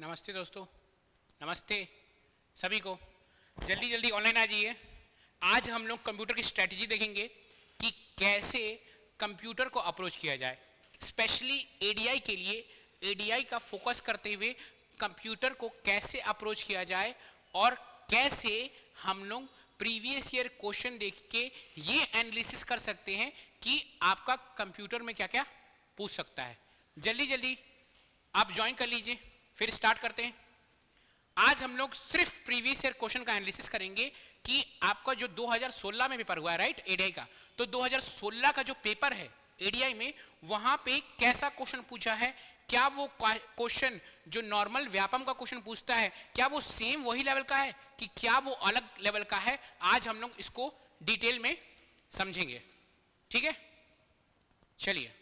नमस्ते दोस्तों, नमस्ते सभी को। जल्दी जल्दी ऑनलाइन आ जाइए। आज हम लोग कंप्यूटर की स्ट्रेटजी देखेंगे कि कैसे कंप्यूटर को अप्रोच किया जाए, स्पेशली एडीआई के लिए। एडीआई का फोकस करते हुए कंप्यूटर को कैसे अप्रोच किया जाए और कैसे हम लोग प्रीवियस ईयर क्वेश्चन देख के ये एनालिसिस कर सकते हैं कि आपका कंप्यूटर में क्या क्या पूछ सकता है। जल्दी जल्दी आप ज्वाइन कर लीजिए, फिर स्टार्ट करते हैं। आज हम लोग सिर्फ प्रीवियस ईयर क्वेश्चन का एनालिसिस करेंगे कि आपका जो 2016 में पेपर हुआ है, राइट, एडीआई का, तो 2016 का जो पेपर है एडीआई में, वहां पे कैसा क्वेश्चन पूछा है, क्या वो क्वेश्चन जो नॉर्मल व्यापम का क्वेश्चन पूछता है, क्या वो सेम वही लेवल का है कि क्या वो अलग लेवल का है। आज हम लोग इसको डिटेल में समझेंगे, ठीक है। चलिए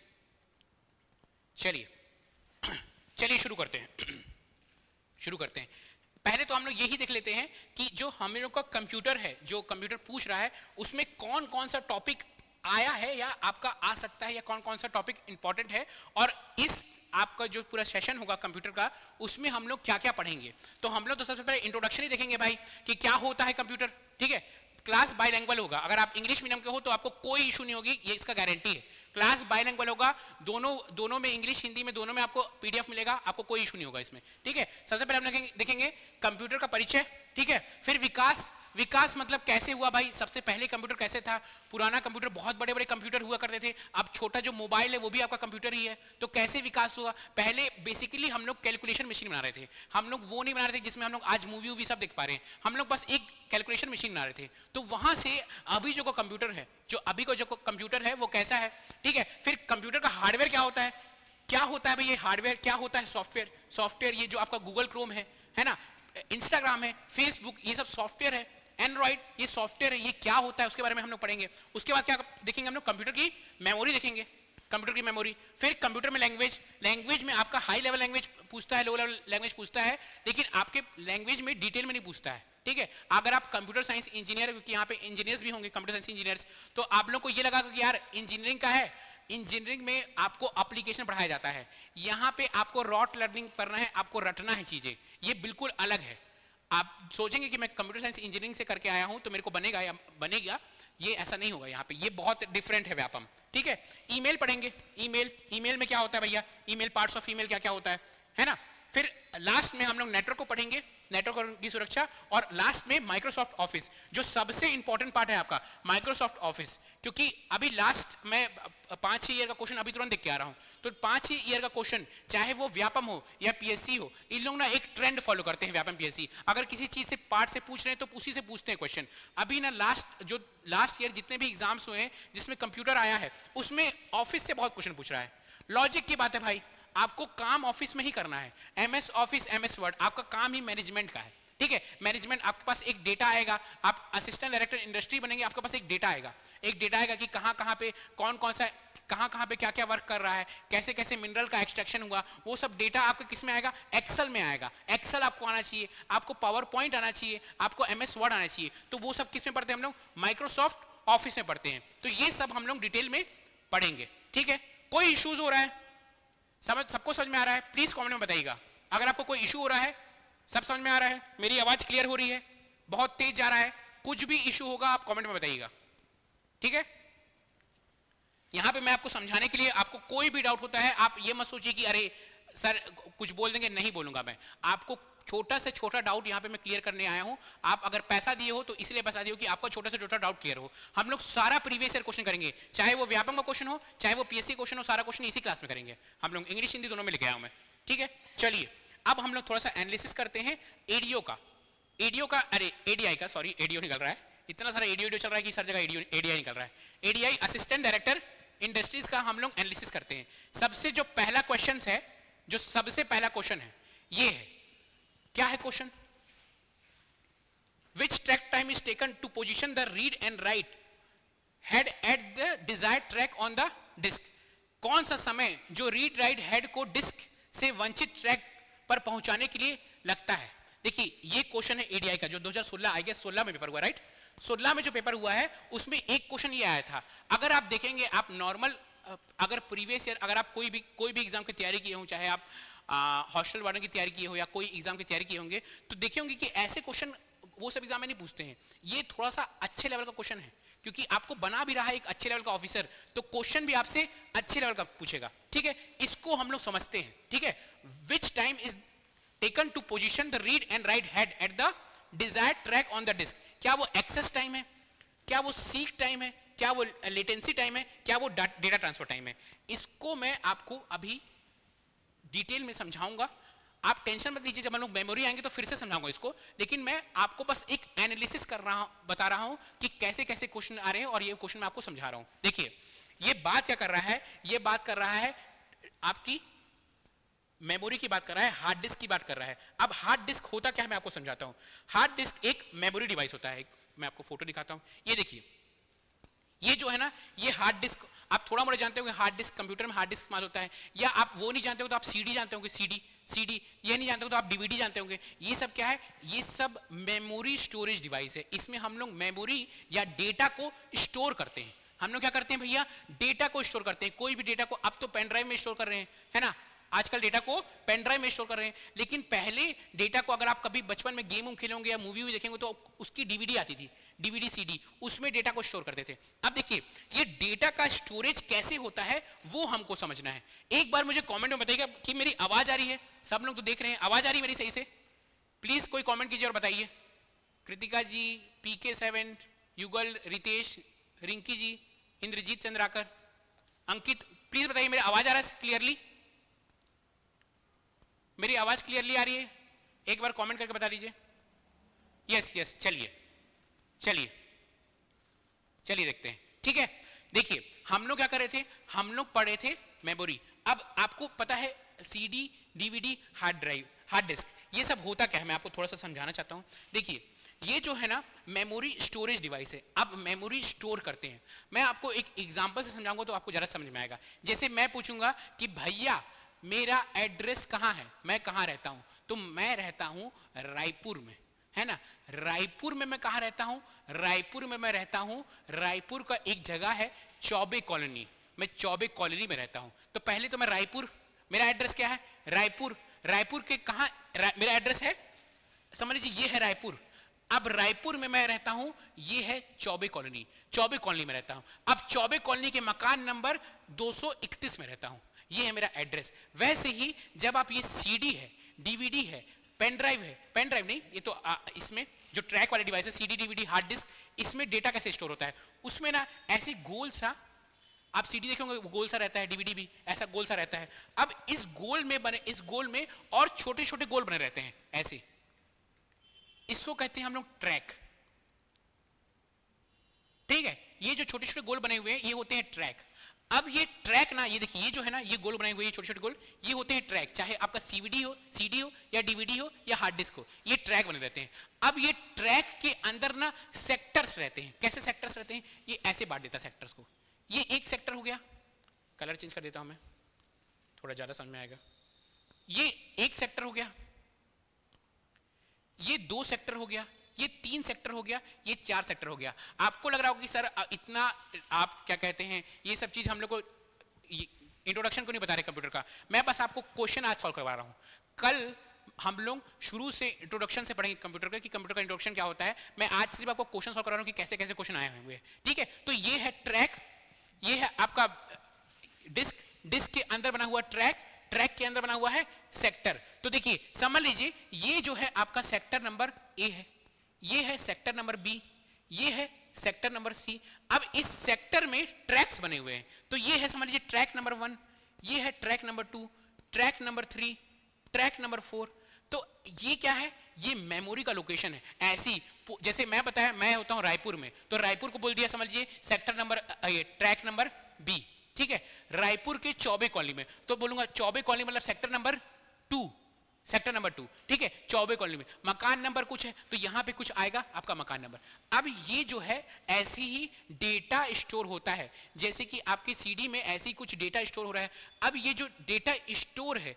चलिए चलिए शुरू करते हैं। पहले तो हम लोग यही देख लेते हैं कि जो हम लोग का कंप्यूटर है, जो कंप्यूटर पूछ रहा है, उसमें कौन कौन सा टॉपिक आया है या आपका आ सकता है, या कौन कौन सा टॉपिक इंपॉर्टेंट है, और इस आपका जो पूरा सेशन होगा कंप्यूटर का, उसमें हम लोग क्या क्या पढ़ेंगे। तो हम लोग तो सबसे पहले इंट्रोडक्शन ही देखेंगे भाई कि क्या होता है कंप्यूटर, ठीक है। क्लास बाइलैंग्वेज होगा, अगर आप इंग्लिश मीडियम के हो तो आपको कोई इशू नहीं होगी, ये इसका गारंटी है। क्लास बाइलैंग्वेज होगा, दोनों में, इंग्लिश हिंदी में दोनों में आपको पीडीएफ मिलेगा, आपको कोई इशू नहीं होगा इसमें, ठीक है। सबसे पहले हम देखेंगे कंप्यूटर का परिचय, ठीक है। फिर विकास मतलब कैसे हुआ भाई, सबसे पहले कंप्यूटर कैसे था। पुराना कंप्यूटर बहुत बड़े बड़े कंप्यूटर हुआ करते थे, अब छोटा जो मोबाइल है वो भी आपका कंप्यूटर ही है। तो कैसे विकास हुआ, पहले बेसिकली हम लोग कैलकुलेशन मशीन बना रहे थे, हम लोग वो नहीं बना रहे थे जिसमें हम लोग आज मूवी वूवी सब देख पा रहे हैं, हम लोग बस एक कैलकुलेशन मशीन बना रहे थे। तो वहां से अभी जो कंप्यूटर है, जो अभी को जो कंप्यूटर है वो कैसा है, ठीक है। फिर कंप्यूटर का हार्डवेयर क्या होता है भाई, ये हार्डवेयर क्या होता है, सॉफ्टवेयर ये जो आपका गूगल क्रोम है ना, इंस्टाग्राम है, फेसबुक, ये सब सॉफ्टवेयर है। एंड्रॉइड ये सॉफ्टवेयर है, ये क्या होता है उसके बारे में हम लोग पढ़ेंगे। उसके बाद क्या देखेंगे हम लोग, कंप्यूटर की मेमोरी देखेंगे, कंप्यूटर की मेमोरी। फिर कंप्यूटर में लैंग्वेज में आपका हाई लेवल लैंग्वेज पूछता है, लो लेवल लैंग्वेज पूछता है, लेकिन आपके लैंग्वेज में डिटेल में नहीं पूछता है, ठीक है। अगर आप कंप्यूटर साइंस इंजीनियर, क्योंकि यहाँ पे इंजीनियर्स भी होंगे, कंप्यूटर साइंस इंजीनियर्स, तो आप लोग को ये लगा कि यार इंजीनियरिंग का है, इंजीनियरिंग में आपको एप्लीकेशन पढ़ाया जाता है, यहाँ पे आपको रॉट लर्निंग करना है, आपको रटना है चीजें, ये बिल्कुल अलग है। आप सोचेंगे कि मैं कंप्यूटर साइंस इंजीनियरिंग से करके आया हूं तो मेरे को बनेगा या बनेगा, ये ऐसा नहीं होगा यहाँ पे, ये बहुत डिफरेंट है व्यापम, ठीक है। ईमेल पढ़ेंगे, ईमेल में क्या होता है भैया, ईमेल, पार्ट्स ऑफ ईमेल क्या क्या होता है ना। फिर लास्ट में हम लोग नेटवर्क को पढ़ेंगे, नेटवर्क की सुरक्षा, और लास्ट में माइक्रोसॉफ्ट ऑफिस, जो सबसे इंपॉर्टेंट पार्ट है आपका माइक्रोसॉफ्ट ऑफिस, क्योंकि अभी लास्ट में 5-6 ईयर का क्वेश्चन अभी तुरंत देख के आ रहा हूं, तो 5-6 ईयर का क्वेश्चन, चाहे वो व्यापम हो या पीएससी हो, इन लोग ना एक ट्रेंड फॉलो करते हैं व्यापम पीएससी। अगर किसी चीज से पार्ट से पूछ रहे हैं तो उसी से पूछते हैं क्वेश्चन। अभी ना लास्ट ईयर जितने भी एग्जाम्स हुए हैं जिसमें कंप्यूटर आया है, उसमें ऑफिस से बहुत क्वेश्चन पूछ रहा है। लॉजिक की बात है भाई, आपको काम ऑफिस में ही करना है, एमएस ऑफिस, एमएस वर्ड, आपका काम ही मैनेजमेंट का है, ठीक है। मैनेजमेंट, आपके पास एक डेटा आएगा, आप असिस्टेंट डायरेक्टर इंडस्ट्री बनेंगे, आपके पास एक डेटा आएगा कि कहां पे कौन सा कहां पे क्या क्या वर्क कर रहा है, कैसे कैसे मिनरल का एक्सट्रैक्शन हुआ, वो सब डेटा आपके किस में आएगा, एक्सेल में आएगा। एक्सेल आपको आना चाहिए, आपको पावर पॉइंट आना चाहिए, आपको एमएस वर्ड आना चाहिए। तो वो सब किस में पढ़ते हैं हम लोग, माइक्रोसॉफ्ट ऑफिस में पढ़ते हैं। तो ये सब हम लोग डिटेल में पढ़ेंगे, ठीक है। कोई इश्यूज हो रहा है, सबको समझ में आ रहा है, प्लीज कमेंट में बताइएगा। अगर आपको कोई इशू हो रहा है, सब समझ में आ रहा है, मेरी आवाज क्लियर हो रही है, बहुत तेज जा रहा है, कुछ भी इशू होगा आप कमेंट में बताइएगा, ठीक है। यहां पे मैं आपको समझाने के लिए, आपको कोई भी डाउट होता है, आप ये मत सोचिए कि अरे सर कुछ बोल देंगे, नहीं बोलूंगा मैं। आपको छोटा से छोटा डाउट यहाँ पे मैं क्लियर करने आया हूं। आप अगर पैसा दिए हो तो इसलिए पैसा दिए हो कि आपका छोटा से छोटा डाउट क्लियर हो। हम लोग सारा प्रीवियस ईयर क्वेश्चन करेंगे, चाहे वो व्यापम का क्वेश्चन हो, चाहे वो पीएससी क्वेश्चन हो, सारा क्वेश्चन इसी क्लास में करेंगे हम लोग। इंग्लिश हिंदी दोनों में लेके आया हूं मैं, ठीक है। चलिए अब हम लोग थोड़ा सा एनालिसिस करते हैं एडीओ का, अरे एडीआई का, सॉरी एडीओ निकल रहा है, इतना सारा एडीओ चल रहा है कि सर जगह एडीआई निकल रहा है। एडीआई असिस्टेंट डायरेक्टर इंडस्ट्रीज का हम लोग एनालिसिस करते हैं। सबसे जो पहला क्वेश्चन है, जो सबसे पहला क्वेश्चन है, ये है, क्या है question, which track time is taken to position the read and write head at the desired track on the disk। कौन सा समय जो रीड राइट हेड को डिस्क से वंचित ट्रैक पर पहुंचाने के लिए लगता है। देखिए ये क्वेश्चन है एडीआई का, जो 2016 आई गेस 16 में पेपर हुआ, राइट। 16 में जो पेपर हुआ है उसमें एक क्वेश्चन ये आया था। अगर आप देखेंगे, आप नॉर्मल, अगर प्रीवियस ईयर, अगर आप कोई भी एग्जाम की तैयारी किए हो, चाहे आप हॉस्टल वालों की तैयारी की हो या कोई एग्जाम की तैयारी किए होंगे तो देखे होंगे कि ऐसे क्वेश्चन वो सब एग्जाम में नहीं पूछते हैं। ये थोड़ा सा अच्छे लेवल का क्वेश्चन है, क्योंकि आपको बना भी रहा है एक अच्छे लेवल का ऑफिसर, तो क्वेश्चन भी आपसे अच्छे लेवल का पूछेगा। ठीक है, इसको हम लोग समझते हैं। ठीक है, which time is taken to position the read and write head at the desired track on the disk. क्या वो एक्सेस टाइम है, क्या वो सीक टाइम है, क्या वो लेटेंसी टाइम है, क्या वो डेटा ट्रांसफर टाइम है? इसको मैं आपको अभी डिटेल में समझाऊंगा। आप टेंशन मत लीजिए, जब हम लोग मेमोरी आएंगे तो फिर से समझाऊंगा इसको, लेकिन मैं आपको बस एक एनालिसिस कर रहा हूं, बता रहा हूं कि कैसे कैसे क्वेश्चन आ रहे हैं और ये क्वेश्चन मैं आपको समझा रहा हूं। देखिए ये बात क्या कर रहा है, ये बात कर रहा है आपकी मेमोरी की बात कर रहा है, हार्ड डिस्क की बात कर रहा है। अब हार्ड डिस्क होता क्या है मैं आपको समझाता हूं। हार्ड डिस्क एक मेमोरी डिवाइस होता है। मैं आपको फोटो दिखाता हूं, ये देखिए, ये जो है ना, ये हार्ड डिस्क, आप थोड़ा मोड़ा जानते होंगे हार्ड डिस्क, कंप्यूटर में हार्ड डिस्क इस्तेमाल होता है, या आप वो नहीं जानते हो तो आप सीडी जानते होंगे, सीडी ये नहीं जानते हो तो आप डीवीडी जानते होंगे। ये सब क्या है, ये सब मेमोरी स्टोरेज डिवाइस है। इसमें हम लोग मेमोरी या डेटा को स्टोर करते हैं। हम लोग क्या करते हैं भैया, डेटा को स्टोर करते हैं। कोई भी डेटा को, अब तो पेन ड्राइव में स्टोर कर रहे हैं, है ना, आजकल डेटा को पेन ड्राइव में स्टोर कर रहे हैं, लेकिन पहले डेटा को, अगर आप कभी बचपन में गेम खेलोगे या मूवी देखेंगे तो उसकी डीवीडी आती थी, डीवीडी सीडी, उसमें डेटा को स्टोर करते थे। अब देखिए ये डेटा का स्टोरेज कैसे होता है वो हमको समझना है। एक बार मुझे कमेंट में बताइएगा कि मेरी आवाज आ रही है, सब लोग तो देख रहे हैं, आवाज आ रही है मेरी सही से? प्लीज कोई कॉमेंट कीजिए और बताइए। कृतिका जी, PK7, युगल, रितेश, रिंकी जी, इंद्रजीत चंद्राकर, अंकित, प्लीज बताइए मेरी आवाज आ रहा है क्लियरली? मेरी आवाज क्लियरली आ रही है? एक बार कमेंट करके बता दीजिए। यस यस, चलिए चलिए चलिए देखते हैं। ठीक है, देखिए हम लोग क्या कर रहे थे, हम लोग पढ़े थे मेमोरी। अब आपको पता है CD, DVD, hard drive, hard disk, ये सब होता क्या है मैं आपको थोड़ा सा समझाना चाहता हूं। देखिए ये जो है ना मेमोरी स्टोरेज डिवाइस है। अब मेमोरी स्टोर करते हैं, मैं आपको एक एग्जांपल से समझाऊंगा तो आपको जरा समझ में आएगा। जैसे मैं पूछूंगा कि भैया मेरा एड्रेस कहाँ है, मैं कहाँ रहता हूं, तो मैं रहता हूं रायपुर में, है ना। रायपुर में मैं कहाँ रहता हूं, रायपुर में मैं रहता हूं, रायपुर का एक जगह है चौबे कॉलोनी, मैं चौबे कॉलोनी में रहता हूं। तो पहले तो मैं रायपुर, मेरा एड्रेस क्या है, रायपुर, रायपुर के कहाँ मेरा एड्रेस है, समझ लीजिए ये है रायपुर। अब रायपुर में मैं रहता हूं, ये है चौबे कॉलोनी, चौबे कॉलोनी में रहता हूं। अब चौबे कॉलोनी के मकान नंबर 231 में रहता हूं, ये है मेरा एड्रेस। वैसे ही जब आप ये सीडी है, डीवीडी है, पेन ड्राइव है, पेन ड्राइव नहीं, ये तो इसमें जो ट्रैक वाले डिवाइस है, सीडी, डीवीडी, हार्ड डिस्क, इसमें डेटा कैसे स्टोर होता है, उसमें ना ऐसे गोल सा, आप सीडी देखेंगे गोल सा रहता है, डीवीडी भी ऐसा गोल सा रहता है। अब इस गोल में बने, इस गोल में और छोटे छोटे गोल बने रहते हैं ऐसे, इसको कहते हैं हम लोग ट्रैक। ठीक है, ये जो छोटे छोटे गोल बने हुए हैं ये होते हैं ट्रैक। अब ये ट्रैक ना, ये देखिए ये जो है ना, ये गोल बनाए हुए छोटे छोटे गोल, ये होते हैं ट्रैक। चाहे आपका सीडी हो या डीवीडी हो या हार्ड डिस्क हो, ये ट्रैक बने रहते हैं। अब ये ट्रैक के अंदर ना सेक्टर्स रहते हैं। कैसे सेक्टर्स रहते हैं, ये ऐसे बांट देता है सेक्टर्स को। ये एक सेक्टर हो गया, कलर चेंज कर देता हूं मैं, थोड़ा ज्यादा समझ में आएगा। ये एक सेक्टर हो गया, ये 2 सेक्टर हो गया, ये 3 सेक्टर हो गया, ये 4 सेक्टर हो गया। आपको लग रहा होगा कि सर इतना आप क्या कहते हैं, ये सब चीज हम लोग को इंट्रोडक्शन को नहीं बता रहे कंप्यूटर का, मैं बस आपको क्वेश्चन आज सॉल्व करवा रहा हूं। कल हम लोग शुरू से इंट्रोडक्शन से पढ़ेंगे कंप्यूटर का, कि कंप्यूटर का इंट्रोडक्शन क्या होता है। मैं आज सिर्फ आपको क्वेश्चन सॉल्व करा रहा हूं कि कैसे कैसे क्वेश्चन आए हुए हैं। ठीक है, तो ये है ट्रैक, ये है आपका डिस्क, डिस्क के अंदर बना हुआ ट्रैक, ट्रैक के अंदर बना हुआ है सेक्टर। तो देखिए समझ लीजिए ये जो है आपका सेक्टर नंबर ए है, ये है सेक्टर नंबर बी, ये है सेक्टर नंबर सी। अब इस सेक्टर में ट्रैक्स बने हुए हैं, तो ये है समझ लीजिए ट्रैक नंबर 1, ये है track number 2, track number 3, track number 4। तो ये क्या है, ये मेमोरी का लोकेशन है। ऐसी जैसे मैं बताया, मैं होता हूं रायपुर में, तो रायपुर को बोल दिया समझ लीजिए sector number, track number B. ठीक है, रायपुर के चौबे कॉलोनी में, तो बोलूंगा चौबे कॉलोनी मतलब सेक्टर नंबर 2, सेक्टर नंबर 2। ठीक है, चौबे कॉलोनी में मकान नंबर कुछ है, तो यहां पे कुछ आएगा आपका मकान नंबर। अब ये जो है ऐसी ही डेटा स्टोर होता है, जैसे कि आपके सीडी में ऐसे ही कुछ डेटा स्टोर हो रहा है। अब ये जो डेटा स्टोर है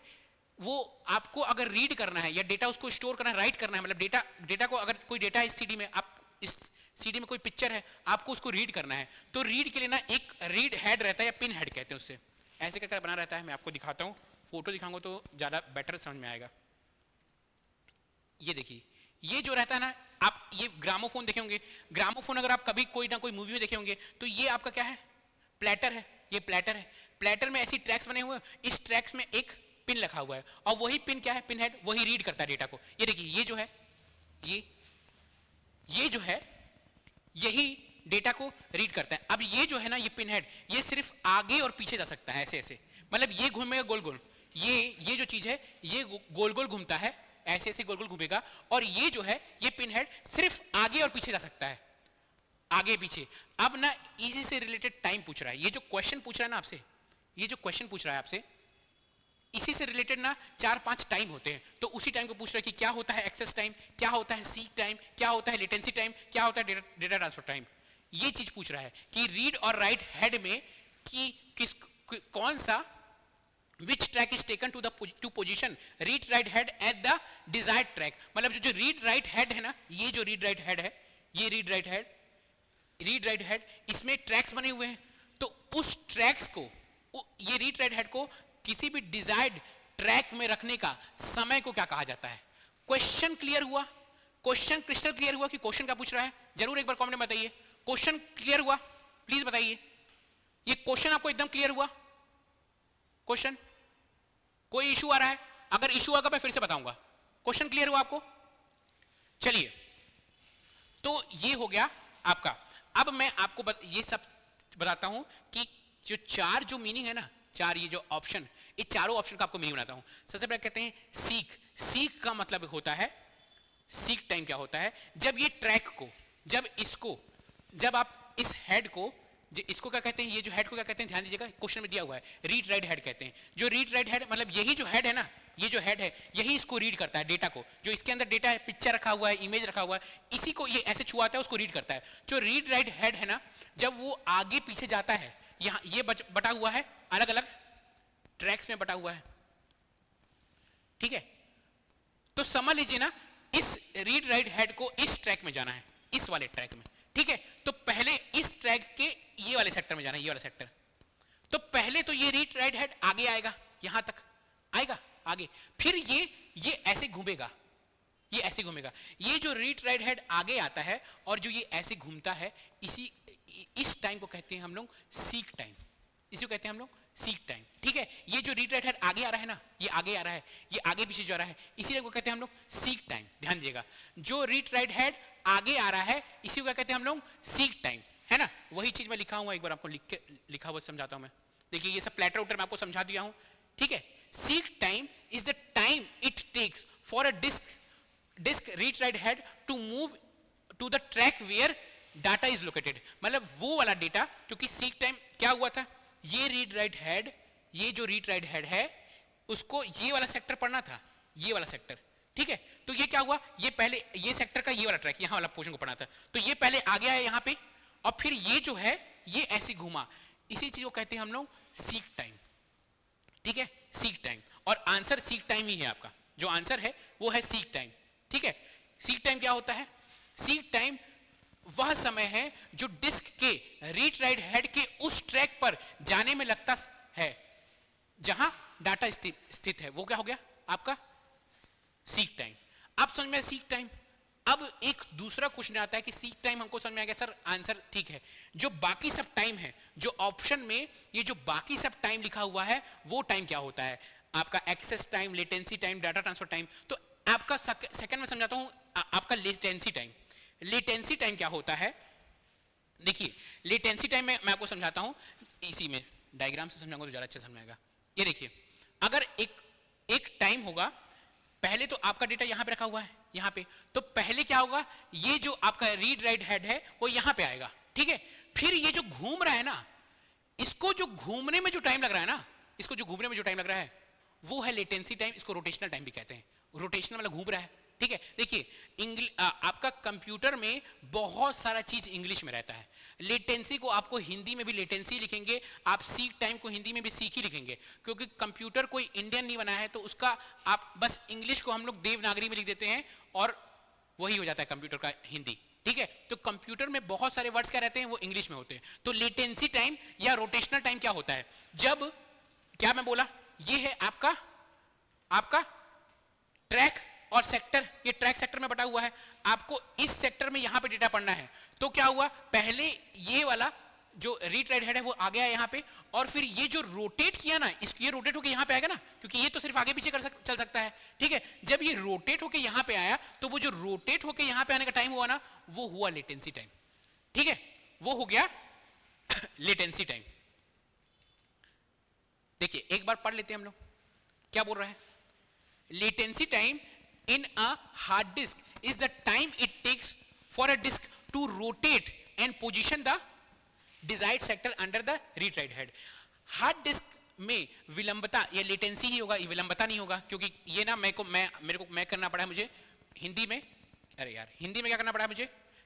वो आपको अगर रीड करना है या डेटा उसको स्टोर करना है, राइट करना है, मतलब डेटा को, अगर कोई डेटा इस सीडी में, आप इस सीडी में कोई पिक्चर है, आपको उसको रीड करना है, तो रीड के लिए ना एक रीड हेड रहता है या पिन हेड कहते हैं उससे, ऐसे करके बना रहता है। मैं आपको दिखाता हूं फोटो दिखाऊंगा तो ज़्यादा बेटर समझ में आएगा। ये देखिए, ये जो रहता है ना, आप ये ग्रामोफोन देखे होंगे, ग्रामोफोन अगर आप कभी कोई ना कोई मूवी में देखे होंगे तो ये आपका क्या है, प्लेटर है, ये प्लेटर है। प्लेटर में ऐसी ट्रैक्स बने हुए हैं, इस ट्रैक्स में एक पिन लगा हुआ है और वही पिन क्या है, पिन हेड, वही रीड करता है डेटा को। ये देखिए, ये जो है, ये जो है, यही डेटा को रीड करता है। अब ये जो है ना, ये पिन हेड, ये सिर्फ आगे और पीछे जा सकता है, ऐसे ऐसे, मतलब ये घूमेगा गोल गोल, ये जो चीज है ये गोल गोल घूमता है, ऐसे ऐसे गोल गोल घूमेगा। और ये जो है, ये पिन हेड सिर्फ आगे और पीछे जा सकता है, आगे पीछे। अब ना इसी से रिलेटेड टाइम पूछ रहा है, ये जो क्वेश्चन पूछ रहा है ना आपसे, ये जो क्वेश्चन पूछ रहा है आपसे, इसी से रिलेटेड ना 4-5 टाइम होते हैं। तो उसी टाइम को पूछ रहा है कि क्या होता है एक्सेस टाइम, क्या होता है सीक टाइम, क्या होता है लेटेंसी टाइम, क्या होता है डेटा ट्रांसफर टाइम। ये चीज पूछ रहा है कि रीड और राइट हेड में कि कौन सा, which track is taken to position read write head at the desired track. मतलब जो रीड राइट हेड है ना, ये जो रीड राइट हेड है, ये रीड राइट हेड, इसमें ट्रैक्स बने हुए हैं। तो उस ट्रैक्स को, ये रीड राइट हेड को किसी भी डिजायर्ड ट्रैक में रखने का समय को क्या कहा जाता है। क्वेश्चन क्लियर हुआ, क्वेश्चन क्रिस्टल क्लियर हुआ कि क्वेश्चन क्या पूछ रहा है? जरूर एक बार कमेंट में बताइए, क्वेश्चन क्लियर हुआ? प्लीज बताइए, ये क्वेश्चन आपको एकदम क्लियर हुआ? क्वेश्चन, कोई इशू आ रहा है? अगर इशू आएगा मैं फिर से बताऊंगा। क्वेश्चन क्लियर हुआ आपको? चलिए, तो ये हो गया आपका। अब मैं आपको ये सब बताता हूं कि जो चार जो मीनिंग है ना, चार ये जो ऑप्शन, ये चारों ऑप्शन का आपको मीनिंग बनाता हूं। सबसे पहले कहते हैं सीक। सीक का मतलब होता है, सीक टाइम क्या होता है? जब ये ट्रैक को, जब आप इस हेड को, इसको क्या कहते हैं, ये जो हेड को क्या कहते हैं, ध्यान दीजिएगा, क्वेश्चन में दिया हुआ है रीड राइट हेड कहते हैं। जो रीड राइट हेड मतलब यही जो हेड है ना, ये जो हेड है यही इसको रीड करता है, डेटा को, जो इसके अंदर डेटा है, पिक्चर रखा हुआ है, इमेज रखा हुआ है, इसी को ये ऐसे छुआता है, उसको रीड करता है। जो रीड राइट हेड है ना, जब वो आगे पीछे जाता है, यहां ये बटा हुआ है, अलग अलग ट्रैक्स में बटा हुआ है, ठीक है। तो समझ लीजिए ना, इस रीड राइट हेड को इस ट्रैक में जाना है, इस वाले ट्रैक में, ठीक है। तो पहले इस ट्रैक के ये वाले सेक्टर में जाना है, ये वाला सेक्टर। तो पहले तो ये रीड राइट हेड आगे आएगा, यहां तक आएगा आगे, फिर ये ऐसे घूमेगा, ये ऐसे घूमेगा। ये जो रीड राइट हेड आगे आता है और जो ये ऐसे घूमता है, इस टाइम को कहते हैं हम लोग सीक टाइम, इसी को कहते हैं हम लोग सीक टाइम, ठीक है। ये जो रीड राइट हेड आगे आ रहा है ना, ये आगे आ रहा है, ये आगे पीछे जा रहा है, इसीलिए को कहते हैं हम लोग सीक टाइम। ध्यान दीजिएगा, जो रीड राइट हेड आगे आ रहा है, इसी को क्या कहते हैं हम लोग, सीक टाइम, है ना। वही चीज मैं लिखा हूं, एक बार आपको लिखा हुआ समझाता हूं मैं। देखिए, ये सब प्लेटर उटर मैं आपको समझा दिया हूं, ठीक है। Seek time is the time it takes for a disk read write head to move to the track where data is located. मतलब वो वाला डेटा, क्योंकि सीक टाइम क्या हुआ था, ये रीड राइट हेड, ये जो रीड राइट हेड है, उसको ये वाला सेक्टर पढ़ना था, ये वाला सेक्टर, ठीक है। तो ये क्या हुआ, ये पहले ये सेक्टर का ये वाला ट्रैक, यहां वाला पोर्शन को पढ़ना था, तो ये पहले आ गया है यहां पे, और फिर ये जो है ये ऐसे घुमा। इसी चीज को कहते हैं हम लोग सीक टाइम, ठीक है, सीक टाइम। और आंसर सीक टाइम ही है आपका, जो आंसर है वो है सीक टाइम, ठीक है। सीक टाइम क्या होता है? सीक टाइम वह समय है जो डिस्क के रीड राइट हेड के उस ट्रैक पर जाने में लगता है जहां डाटा स्थित है, वो क्या हो गया आपका सीक टाइम। आप समझ में सीक टाइम। अब एक दूसरा क्वेश्चन आता है कि सीक टाइम हमको समझ में आ गया सर, आंसर ठीक है, जो बाकी सब टाइम है, जो ऑप्शन में ये जो बाकी सब टाइम लिखा हुआ है, वो टाइम क्या होता है आपका? Access time, latency time, data transfer time. तो आपका सेकंड में समझाता हूं, आपका लेटेंसी टाइम। लेटेंसी टाइम क्या होता है? देखिए, लेटेंसी टाइम में मैं आपको समझाता हूं, इसी में डायग्राम से समझाऊंगा तो ज्यादा अच्छा समझ आएगा। ये देखिए, अगर एक टाइम होगा, पहले तो आपका डेटा यहां पे रखा हुआ है, यहां पे, तो पहले क्या होगा, ये जो आपका रीड राइट हेड है वो यहां पे आएगा, ठीक है। फिर ये जो घूम रहा है ना, इसको जो घूमने में जो टाइम लग रहा है ना, इसको जो घूमने में जो टाइम लग रहा है वो है लेटेंसी टाइम। इसको रोटेशनल टाइम भी कहते हैं, रोटेशनल मतलब घूम रहा है, ठीक है। देखिए, आपका कंप्यूटर में बहुत सारा चीज इंग्लिश में रहता है। लेटेंसी को आपको हिंदी में भी लेटेंसी लिखेंगे, आप सीक टाइम को हिंदी में भी सीक ही लिखेंगे, क्योंकि कंप्यूटर कोई इंडियन नहीं बनाया है, तो उसका आप बस इंग्लिश को हम लोग देवनागरी में लिख देते हैं और वही हो जाता है कंप्यूटर का हिंदी, ठीक है। तो कंप्यूटर में बहुत सारे वर्ड्स क्या रहते हैं, वो इंग्लिश में होते हैं। तो लेटेंसी टाइम या रोटेशनल टाइम क्या होता है? जब, क्या मैं बोला, ये है आपका आपका ट्रैक और सेक्टर, ये ट्रैक सेक्टर में बटा हुआ है। आपको इस सेक्टर में यहां पे डेटा पढ़ना है। तो क्या हुआ, पहले ये वाला जो रीड राइट हेड है वो आ गया यहाँ पे, और फिर ये जो रोटेट किया ना, इसको ये रोटेट होके यहाँ पे आएगा ना, क्योंकि ये तो सिर्फ आगे पीछे चल सकता है, ठीक है। जब ये रोटेट होके यहाँ पे आया तो वो जो रोटेट होके यहाँ पे आने का टाइम हुआ ना, वो हुआ लेटेंसी टाइम, ठीक है, वो हो गया लेटेंसी टाइम। देखिए एक बार पढ़ लेते हैं हम लोग क्या बोल रहा है। Latency time in a hard disk is the time it takes for a disk to rotate and position the desired sector under the read write head. Hard disk में विलंबता, ये लेटेंसी ही होगा, ये विलंबता नहीं होगा, क्योंकि ये ना मैं करना पड़ा है मुझे हिंदी में, अरे यार हिंदी में क्या करना पड़ा है मुझे,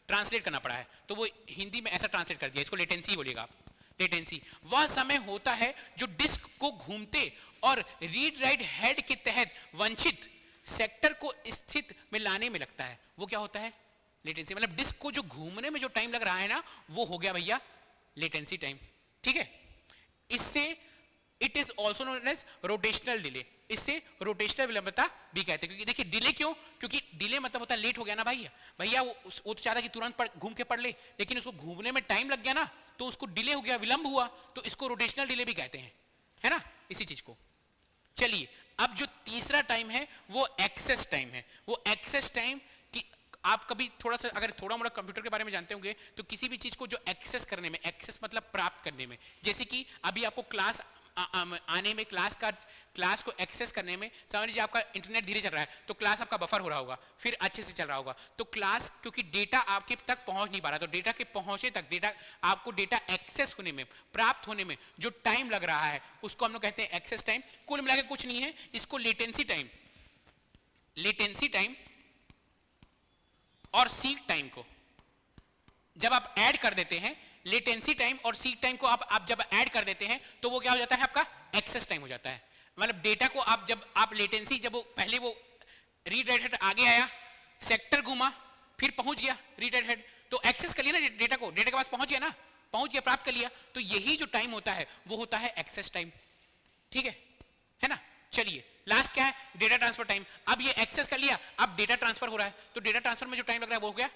ट्रांसलेट करना पड़ा है, तो वो हिंदी में ऐसा ट्रांसलेट कर दिया, इसको लेटेंसी बोलिएगा आप। लेटेंसी वह समय होता है जो डिस्क को घूमते और रीड राइट हेड के तहत वंचित सेक्टर को स्थित में लाने में लगता है, वो क्या होता है लेटेंसी। मतलब डिस्क को जो घूमने में जो टाइम लग रहा है ना, वो हो गया भैया लेटेंसी टाइम, ठीक है। इससे it is also known as rotational delay, इससे रोटेशनल विलंबता भी कहते हैं। क्योंकि देखिए डिले क्यों, क्योंकि डिले मतलब होता है लेट हो गया ना भैया वो तो चाहता कि तुरंत घूम के पढ़ ले, लेकिन उसको घूमने में टाइम लग गया ना, तो उसको डिले हो गया, विलंब हुआ, तो इसको रोटेशनल डिले भी कहते हैं, है ना, इसी चीज को। चलिए अब जो तीसरा टाइम है वो एक्सेस टाइम है। वो एक्सेस टाइम कि आप कभी थोड़ा सा अगर थोड़ा मोड़ा कंप्यूटर के बारे में जानते होंगे तो किसी भी चीज को जो एक्सेस करने में, एक्सेस मतलब प्राप्त करने में, जैसे कि अभी आपको क्लास आने में, क्लास को एक्सेस करने में, समझ लीजिए आपका इंटरनेट धीरे चल रहा है तो क्लास आपका बफर हो रहा होगा, फिर अच्छे से चल रहा होगा, तो क्लास क्योंकि डेटा आपके तक पहुंच नहीं पा रहा, तो डेटा के पहुंचे तक, डेटा आपको डेटा एक्सेस होने में, प्राप्त होने में जो टाइम लग रहा है उसको हम लोग कहते हैं एक्सेस टाइम। कुल मिलाकर कुछ नहीं है, इसको लेटेंसी टाइम और सीक टाइम को जब आप ऐड कर देते हैं, लेटेंसी टाइम और सीक टाइम को आप जब ऐड कर देते हैं तो वो क्या हो जाता है, आपका एक्सेस टाइम हो जाता है। मतलब डेटा को आप लेटेंसी जब वो पहले वो रीड राइट हेड आगे आया, सेक्टर घूमा, फिर पहुंच गया रीड राइट हेड, तो एक्सेस कर लिया ना डेटा को, डेटा के पास पहुंच गया ना, पहुंच गया, प्राप्त कर लिया, तो यही जो टाइम होता है वो होता है एक्सेस टाइम, ठीक है ना। चलिए लास्ट क्या है, डेटा ट्रांसफर टाइम। अब ये एक्सेस कर लिया, अब डेटा ट्रांसफर हो रहा है, तो डेटा ट्रांसफर में जो टाइम लग रहा है वो हो गया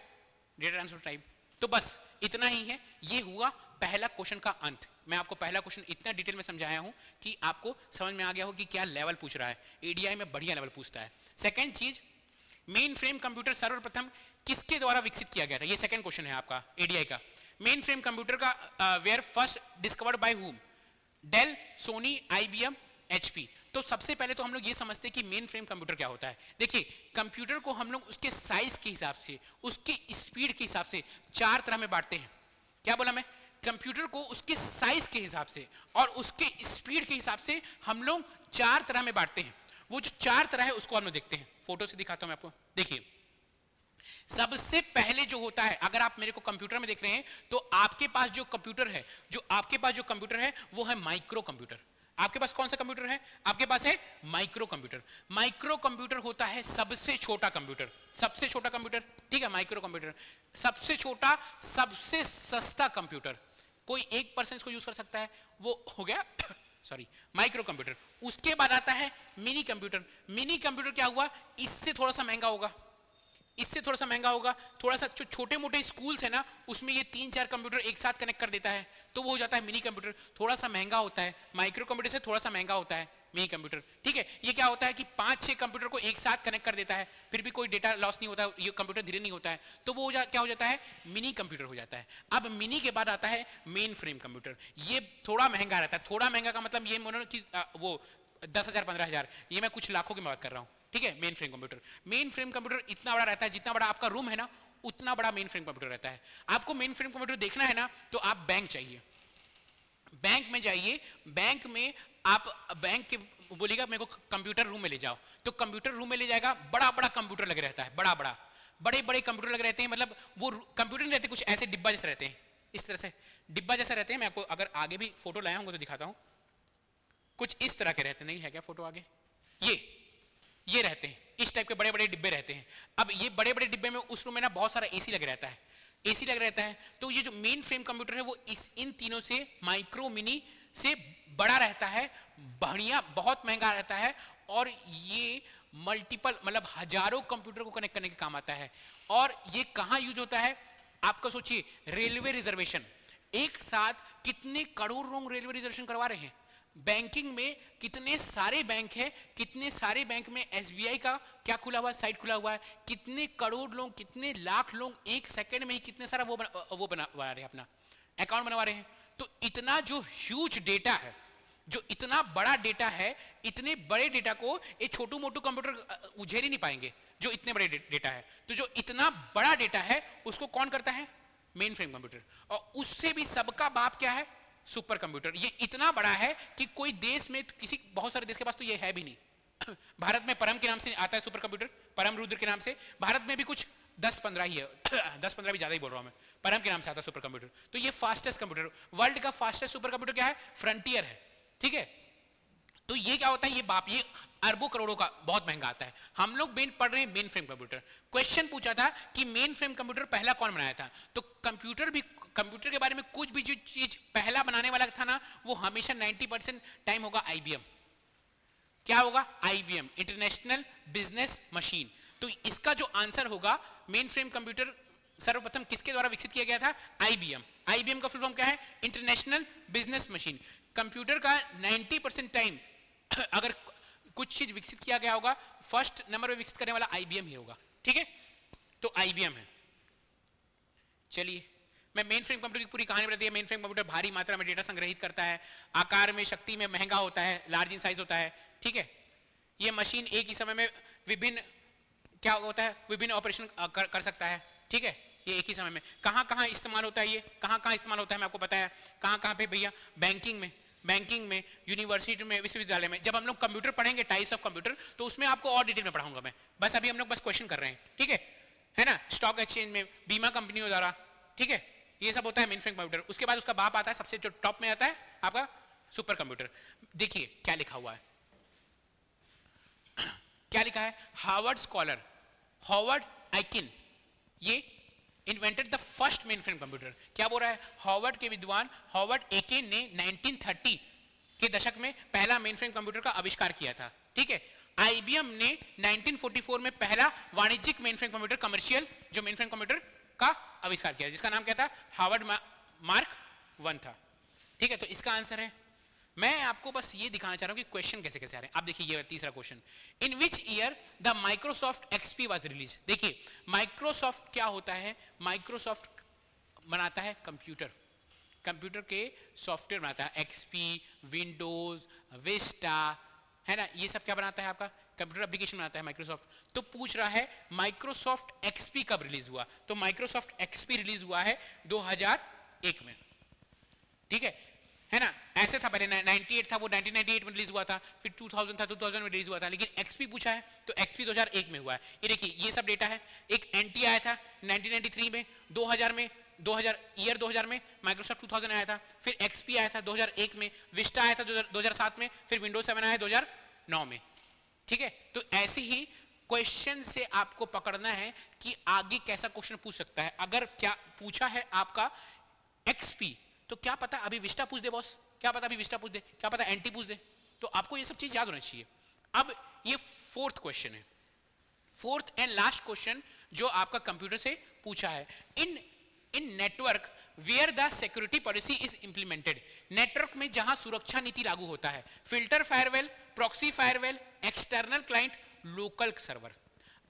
डेटा ट्रांसफर टाइम। तो बस इतना ही है, ये हुआ पहला क्वेश्चन का अंत। मैं आपको पहला क्वेश्चन इतना डिटेल में समझाया हूं कि आपको समझ में आ गया हो कि क्या लेवल पूछ रहा है। एडीआई में बढ़िया लेवल पूछता है। सेकंड चीज, मेन फ्रेम कंप्यूटर सर्वप्रथम किसके द्वारा विकसित किया गया था, ये सेकंड क्वेश्चन है आपका एडीआई का। मेन फ्रेम कंप्यूटर का where first discovered by whom, Dell, Sony, IBM, HP. तो सबसे पहले तो हम लोग ये समझते हैं कि मेन फ्रेम कंप्यूटर क्या होता है। देखिए कंप्यूटर को हम लोग उसके साइज के हिसाब से, उसके स्पीड के हिसाब से चार तरह में बांटते हैं। क्या बोला मैं, कंप्यूटर को उसके साइज के हिसाब से और उसके स्पीड के हिसाब से हम लोग चार तरह में बांटते हैं। वो जो चार तरह है उसको हम लोग देखते हैं, फोटो से दिखाता हूं मैं आपको। देखिए सबसे पहले जो होता है, अगर आप मेरे को कंप्यूटर में देख रहे हैं तो आपके पास जो कंप्यूटर है वो है माइक्रो कंप्यूटर। आपके पास कौन सा कंप्यूटर है, आपके पास है माइक्रो कंप्यूटर। माइक्रो कंप्यूटर होता है सबसे छोटा कंप्यूटर, सबसे छोटा कंप्यूटर, ठीक है, माइक्रो कंप्यूटर सबसे छोटा, सबसे सस्ता कंप्यूटर, कोई एक पर्सन इसको यूज कर सकता है, वो हो गया सॉरी माइक्रो कंप्यूटर। उसके बाद आता है मिनी कंप्यूटर। मिनी कंप्यूटर क्या हुआ, इससे थोड़ा सा महंगा होगा, इससे थोड़ा सा महंगा होगा, थोड़ा सा जो छोटे मोटे स्कूल्स है ना उसमें ये 3-4 कंप्यूटर एक साथ कनेक्ट कर देता है, तो वो हो जाता है मिनी कंप्यूटर, थोड़ा सा महंगा होता है। माइक्रो कंप्यूटर से थोड़ा सा महंगा होता है मिनी कंप्यूटर, ठीक है। ये क्या होता है कि 5-6 कंप्यूटर को एक साथ कनेक्ट कर देता है, फिर भी कोई डेटा लॉस नहीं होता, ये कंप्यूटर धीरे नहीं होता है, तो वो क्या हो जाता है, मिनी कंप्यूटर हो जाता है। अब मिनी के बाद आता है मेन फ्रेम कंप्यूटर। ये थोड़ा महंगा रहता है, थोड़ा महंगा का मतलब ये मानो कि वो 10,000 15,000, ये मैं कुछ लाखों की बात कर रहा हूँ, ठीक है। Main frame computer, main frame computer इतना बड़ा रहता है, जितना बड़ा आपका रूम है ना उतना बड़ा मेन फ्रेम कंप्यूटर रहता है। आपको मेन फ्रेम कंप्यूटर देखना है ना तो आप बैंक चाहिए, बैंक में जाइए, बैंक में आप बैंक के बोलिएगा मेरे को कंप्यूटर रूम में ले जाओ, तो कंप्यूटर रूम में ले जाएगा, बड़ा बड़ा कंप्यूटर लगे रहता है, बड़े बड़े कंप्यूटर लगे रहते हैं। मतलब वो कंप्यूटर नहीं रहते, कुछ ऐसे डिब्बा जैसे रहते हैं, इस तरह से डिब्बा जैसा रहते हैं। मैं आपको अगर आगे भी फोटो लाया हूँ तो दिखाता हूँ, कुछ इस तरह के रहते, नहीं है क्या फोटो आगे, ये रहते हैं, इस टाइप के बड़े बड़े डिब्बे रहते हैं। अब ये बड़े बड़े डिब्बे में उस रूम में ना बहुत सारा एसी लगे रहता है, तो ये जो मेन फ्रेम कंप्यूटर है वो इन तीनों से माइक्रो, मिनी, से बड़ा रहता है, बढ़िया, बहुत महंगा रहता है, और ये मल्टीपल मतलब हजारों कंप्यूटर को कनेक्ट करने के काम आता है। और ये कहाँ यूज होता है? आपका सोचिए, रेलवे रिजर्वेशन, एक साथ कितने करोड़ लोग रेलवे रिजर्वेशन करवा रहे हैं। बैंकिंग में कितने सारे बैंक है, कितने सारे बैंक में एसबीआई का क्या खुला हुआ है, साइट खुला हुआ है, कितने करोड़ लोग, कितने लाख लोग एक सेकंड में ही कितने सारा वो बना रहे हैं, अपना अकाउंट बनवा रहे हैं। तो इतना जो ह्यूज डेटा है, जो इतना बड़ा डेटा है, इतने बड़े डेटा को ये छोटू मोटू कंप्यूटर उझेल ही नहीं पाएंगे, जो इतने बड़े डेटा है। तो जो इतना बड़ा डेटा है उसको कौन करता है? Main frame computer. और उससे भी सबका बाप क्या है? Super computer. ये इतना बड़ा है कि कोई देश में, किसी बहुत सारे देश के पास तो ये है भी नहीं। भारत में परम के नाम से आता है सुपर कंप्यूटर, परम रुद्र के नाम से। भारत में भी कुछ 10-15 ही है, 10-15 भी ज्यादा ही बोल रहा हूं मैं, परम के नाम से आता है सुपर कंप्यूटर। तो ये फास्टेस्ट कंप्यूटर, वर्ल्ड का फास्टेस्ट सुपर कंप्यूटर क्या है? फ्रंटियर है, ठीक है। तो ये क्या होता है? ये बाप, ये अरबों करोड़ों का बहुत महंगा आता है। हम लोग मेन पढ़ रहे हैं मेन फ्रेम कंप्यूटर। क्वेश्चन पूछा था कि मेन फ्रेम कंप्यूटर पहला कौन बनाया था, तो कंप्यूटर के बारे में कुछ भी जो चीज पहला बनाने वाला था ना, वो हमेशा 90% टाइम होगा आईबीएम। क्या होगा? IBM, international business machine. तो इसका जो आंसर होगा, मेन फ्रेम कंप्यूटर सर्वप्रथम किसके द्वारा विकसित किया गया था? आईबीएम। आईबीएम का फुल फॉर्म क्या है? International business machine. कंप्यूटर का 90% टाइम अगर कुछ चीज विकसित किया गया होगा, फर्स्ट नंबर में विकसित करने वाला आईबीएम ही होगा, ठीक है। तो आईबीएम है। चलिए, मैं मेन फ्रेम कंप्यूटर की पूरी कहानी बता दी है। मेन फ्रेम कंप्यूटर भारी मात्रा में डेटा संग्रहित करता है, आकार में, शक्ति में महंगा होता है, लार्ज इन साइज होता है, ठीक है। ये मशीन एक ही समय में विभिन्न क्या होता है, विभिन्न ऑपरेशन कर सकता है, ठीक है। ये एक ही समय में कहां कहां इस्तेमाल होता है, ये कहां कहां इस्तेमाल होता है मैं आपको पता है। कहां कहां पे भैया? बैंकिंग में, यूनिवर्सिटी में, विश्वविद्यालय में। जब हम लोग कंप्यूटर पढ़ेंगे, टाइप्स ऑफ कंप्यूटर, तो उसमें आपको और डिटेल में पढ़ाऊंगा मैं। बस अभी हम लोग बस क्वेश्चन कर रहे हैं, ठीक है ना। स्टॉक एक्सचेंज में, बीमा कंपनियों द्वारा, ठीक है, ये सब होता है मेन फ्रेम कंप्यूटर। उसके बाद उसका बाप आता है, सबसे जो टॉप में आता है आपका सुपर कंप्यूटर। देखिए क्या लिखा हुआ है, क्या लिखा है? हार्वर्ड स्कॉलर हॉवर्ड आइकिन, ये invented the first main frame computer. क्या बोल रहा है? हार्वर्ड के विद्वान हॉवर्ड एकिन ने 1930 के दशक में पहला मेन फ्रेम कंप्यूटर का आविष्कार किया था, ठीक है। आईबीएम ने 1944 में पहला वाणिज्यिक मेन फ्रेम कंप्यूटर, कमर्शियल जो मेन फ्रेम कंप्यूटर का आविष्कार किया, जिसका नाम क्या था? हार्वर्ड मार्क 1 था, ठीक है। तो इसका आंसर है, मैं आपको बस ये दिखाना चाह रहा हूं कि क्वेश्चन कैसे कैसे आ रहे हैं। आप देखिए, ये तीसरा question, in which year the Microsoft XP was release. देखिए माइक्रोसॉफ्ट क्या होता है? माइक्रोसॉफ्ट बनाता है कंप्यूटर के सॉफ्टवेयर बनाता है, एक्सपी, विंडोज, विस्टा, है ना, ये सब क्या बनाता है? आपका कंप्यूटर एप्लीकेशन बनाता है माइक्रोसॉफ्ट। तो पूछ रहा है माइक्रोसॉफ्ट एक्सपी कब रिलीज हुआ? तो माइक्रोसॉफ्ट एक्सपी रिलीज हुआ है 2001 में, ठीक है ना। ऐसे था पहले 98 था, वो 1998 में रिलीज हुआ था, फिर 2000 था, 2000 में रिलीज हुआ था। लेकिन एक्सपी पूछा है तो एक्सपी 2001 में हुआ है। ये देखिए, ये सब डेटा है। एक एनटी आया था 1993 में, 2000 में माइक्रोसॉफ्ट 2000 आया था, फिर एक्सपी आया था 2001 में, विस्टा आया था 2007 में, फिर विंडोज 7 आया 2009 में, ठीक है। तो ऐसे ही क्वेश्चन से आपको पकड़ना है कि आगे कैसा क्वेश्चन पूछ सकता है। अगर क्या पूछा है आपका एक्सपी, तो क्या पता अभी विस्टा पूछ दे बॉस, क्या पता अभी विस्टा पूछ दे, क्या पता एनटी पूछ दे। तो आपको ये सब चीज याद होना चाहिए। अब ये फोर्थ क्वेश्चन है, फोर्थ एंड लास्ट क्वेश्चन जो आपका कंप्यूटर से पूछा है। In network where the security policy is implemented, network में जहां सुरक्षा नीति लागू होता है, filter firewall, proxy firewall, external client, local server.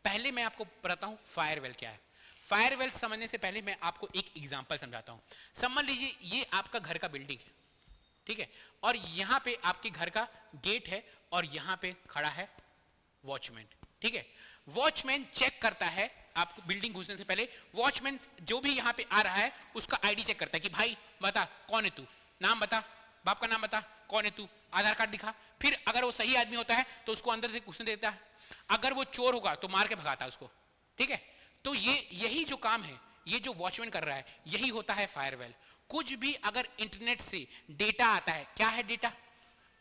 पहले मैं आपको बताता हूं फायरवेल क्या है। फायरवेल समझने से पहले मैं आपको एक एग्जांपल समझाता हूं। समझ लीजिए ये आपका घर का बिल्डिंग है, ठीक है, और यहां पे आपके घर का गेट है और यहां पे खड़ा है वॉचमैन, ठीक है। वॉचमैन चेक करता है आपको बिल्डिंग घुसने से पहले। वॉचमैन जो भी यहां पे आ रहा है उसका आईडी चेक करता है कि भाई बता कौन है तू, नाम बता, बाप का नाम बता, कौन है तू, आधार कार्ड दिखा। फिर अगर वो सही आदमी होता है तो उसको अंदर से घुसने देता है, अगर वो चोर होगा तो मार के भगाता है उसको, ठीक है। तो यही जो काम है, ये जो वॉचमैन कर रहा है, यही होता है फायरवेल। कुछ भी अगर इंटरनेट से डेटा आता है, क्या है डेटा?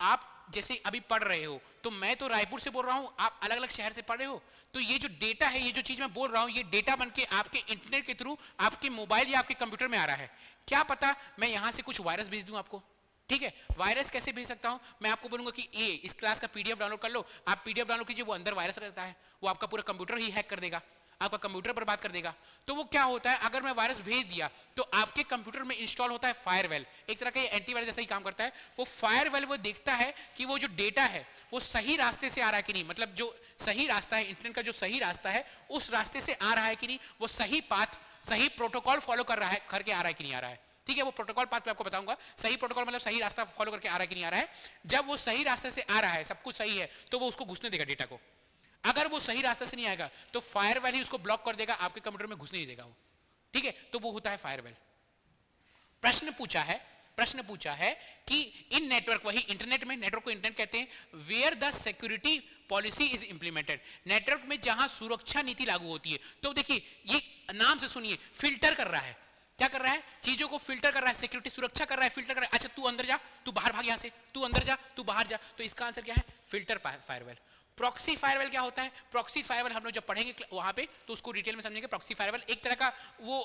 आप जैसे अभी पढ़ रहे हो, तो मैं तो रायपुर से बोल रहा हूं, आप अलग अलग शहर से पढ़ रहे हो, तो ये जो डेटा है, ये जो चीज मैं बोल रहा हूं, ये डेटा बनके आपके इंटरनेट के थ्रू आपके मोबाइल या आपके कंप्यूटर में आ रहा है। क्या पता मैं यहां से कुछ वायरस भेज दूं आपको, ठीक है, वायरस कैसे भेज सकता हूं? मैं आपको बोलूंगा कि इस क्लास का पीडीएफ डाउनलोड कर लो, आप पीडीएफ डाउनलोड कीजिए, वो अंदर वायरस रहता है, वो आपका पूरा कंप्यूटर ही हैक कर देगा, आपका कंप्यूटर बर्बाद कर देगा। तो वो क्या होता है, अगर मैं वायरस भेज दिया तो आपके कंप्यूटर में इंस्टॉल होता है फायरवेल, एक तरह का एंटीवायरस जैसा ही काम करता है। वो फायरवेल वो देखता है कि वो जो डेटा है वो सही रास्ते से आ रहा है कि नहीं, मतलब जो सही रास्ता है, इंटरनेट का जो सही रास्ता है उस रास्ते से आ रहा है कि नहीं, वो सही पाथ, सही प्रोटोकॉल फॉलो कर रहा है, करके आ रहा है कि नहीं आ रहा है। ठीक है, वो प्रोटोकॉल पाथ पे आपको बताऊंगा, सही प्रोटोकॉल मतलब सही रास्ता फॉलो करके आ रहा है कि नहीं आ रहा है। जब वो सही रास्ते से आ रहा है, सब कुछ सही है, तो वो उसको घुसने देगा डेटा को। अगर वो सही रास्ते से नहीं आएगा तो फायरवेल ही उसको ब्लॉक कर देगा, आपके कंप्यूटर में घुसने नहीं देगा वो। ठीक है, तो वो होता है फायरवेल। प्रश्न पूछा है कि इन नेटवर्क, वही इंटरनेट में, नेटवर्क को इंटरनेट कहते हैं, where the security policy is implemented, network में जहां सुरक्षा नीति लागू होती है। तो देखिए, ये नाम से सुनिए, फिल्टर कर रहा है, क्या कर रहा है, चीजों को फिल्टर कर रहा है, सिक्योरिटी सुरक्षा कर रहा है, फिल्टर कर रहा है। अच्छा तू अंदर जा, तू बाहर भाग, यहां से तू अंदर जा, तू बाहर जा, तो इसका आंसर क्या है, फिल्टर फायरवेल। प्रॉक्सी फायरवेल क्या होता है, प्रॉक्सी फायरवेल हम लोग जब पढ़ेंगे वहां पे तो उसको डिटेल में समझेंगे। प्रॉक्सी फायरवेल एक तरह का, वो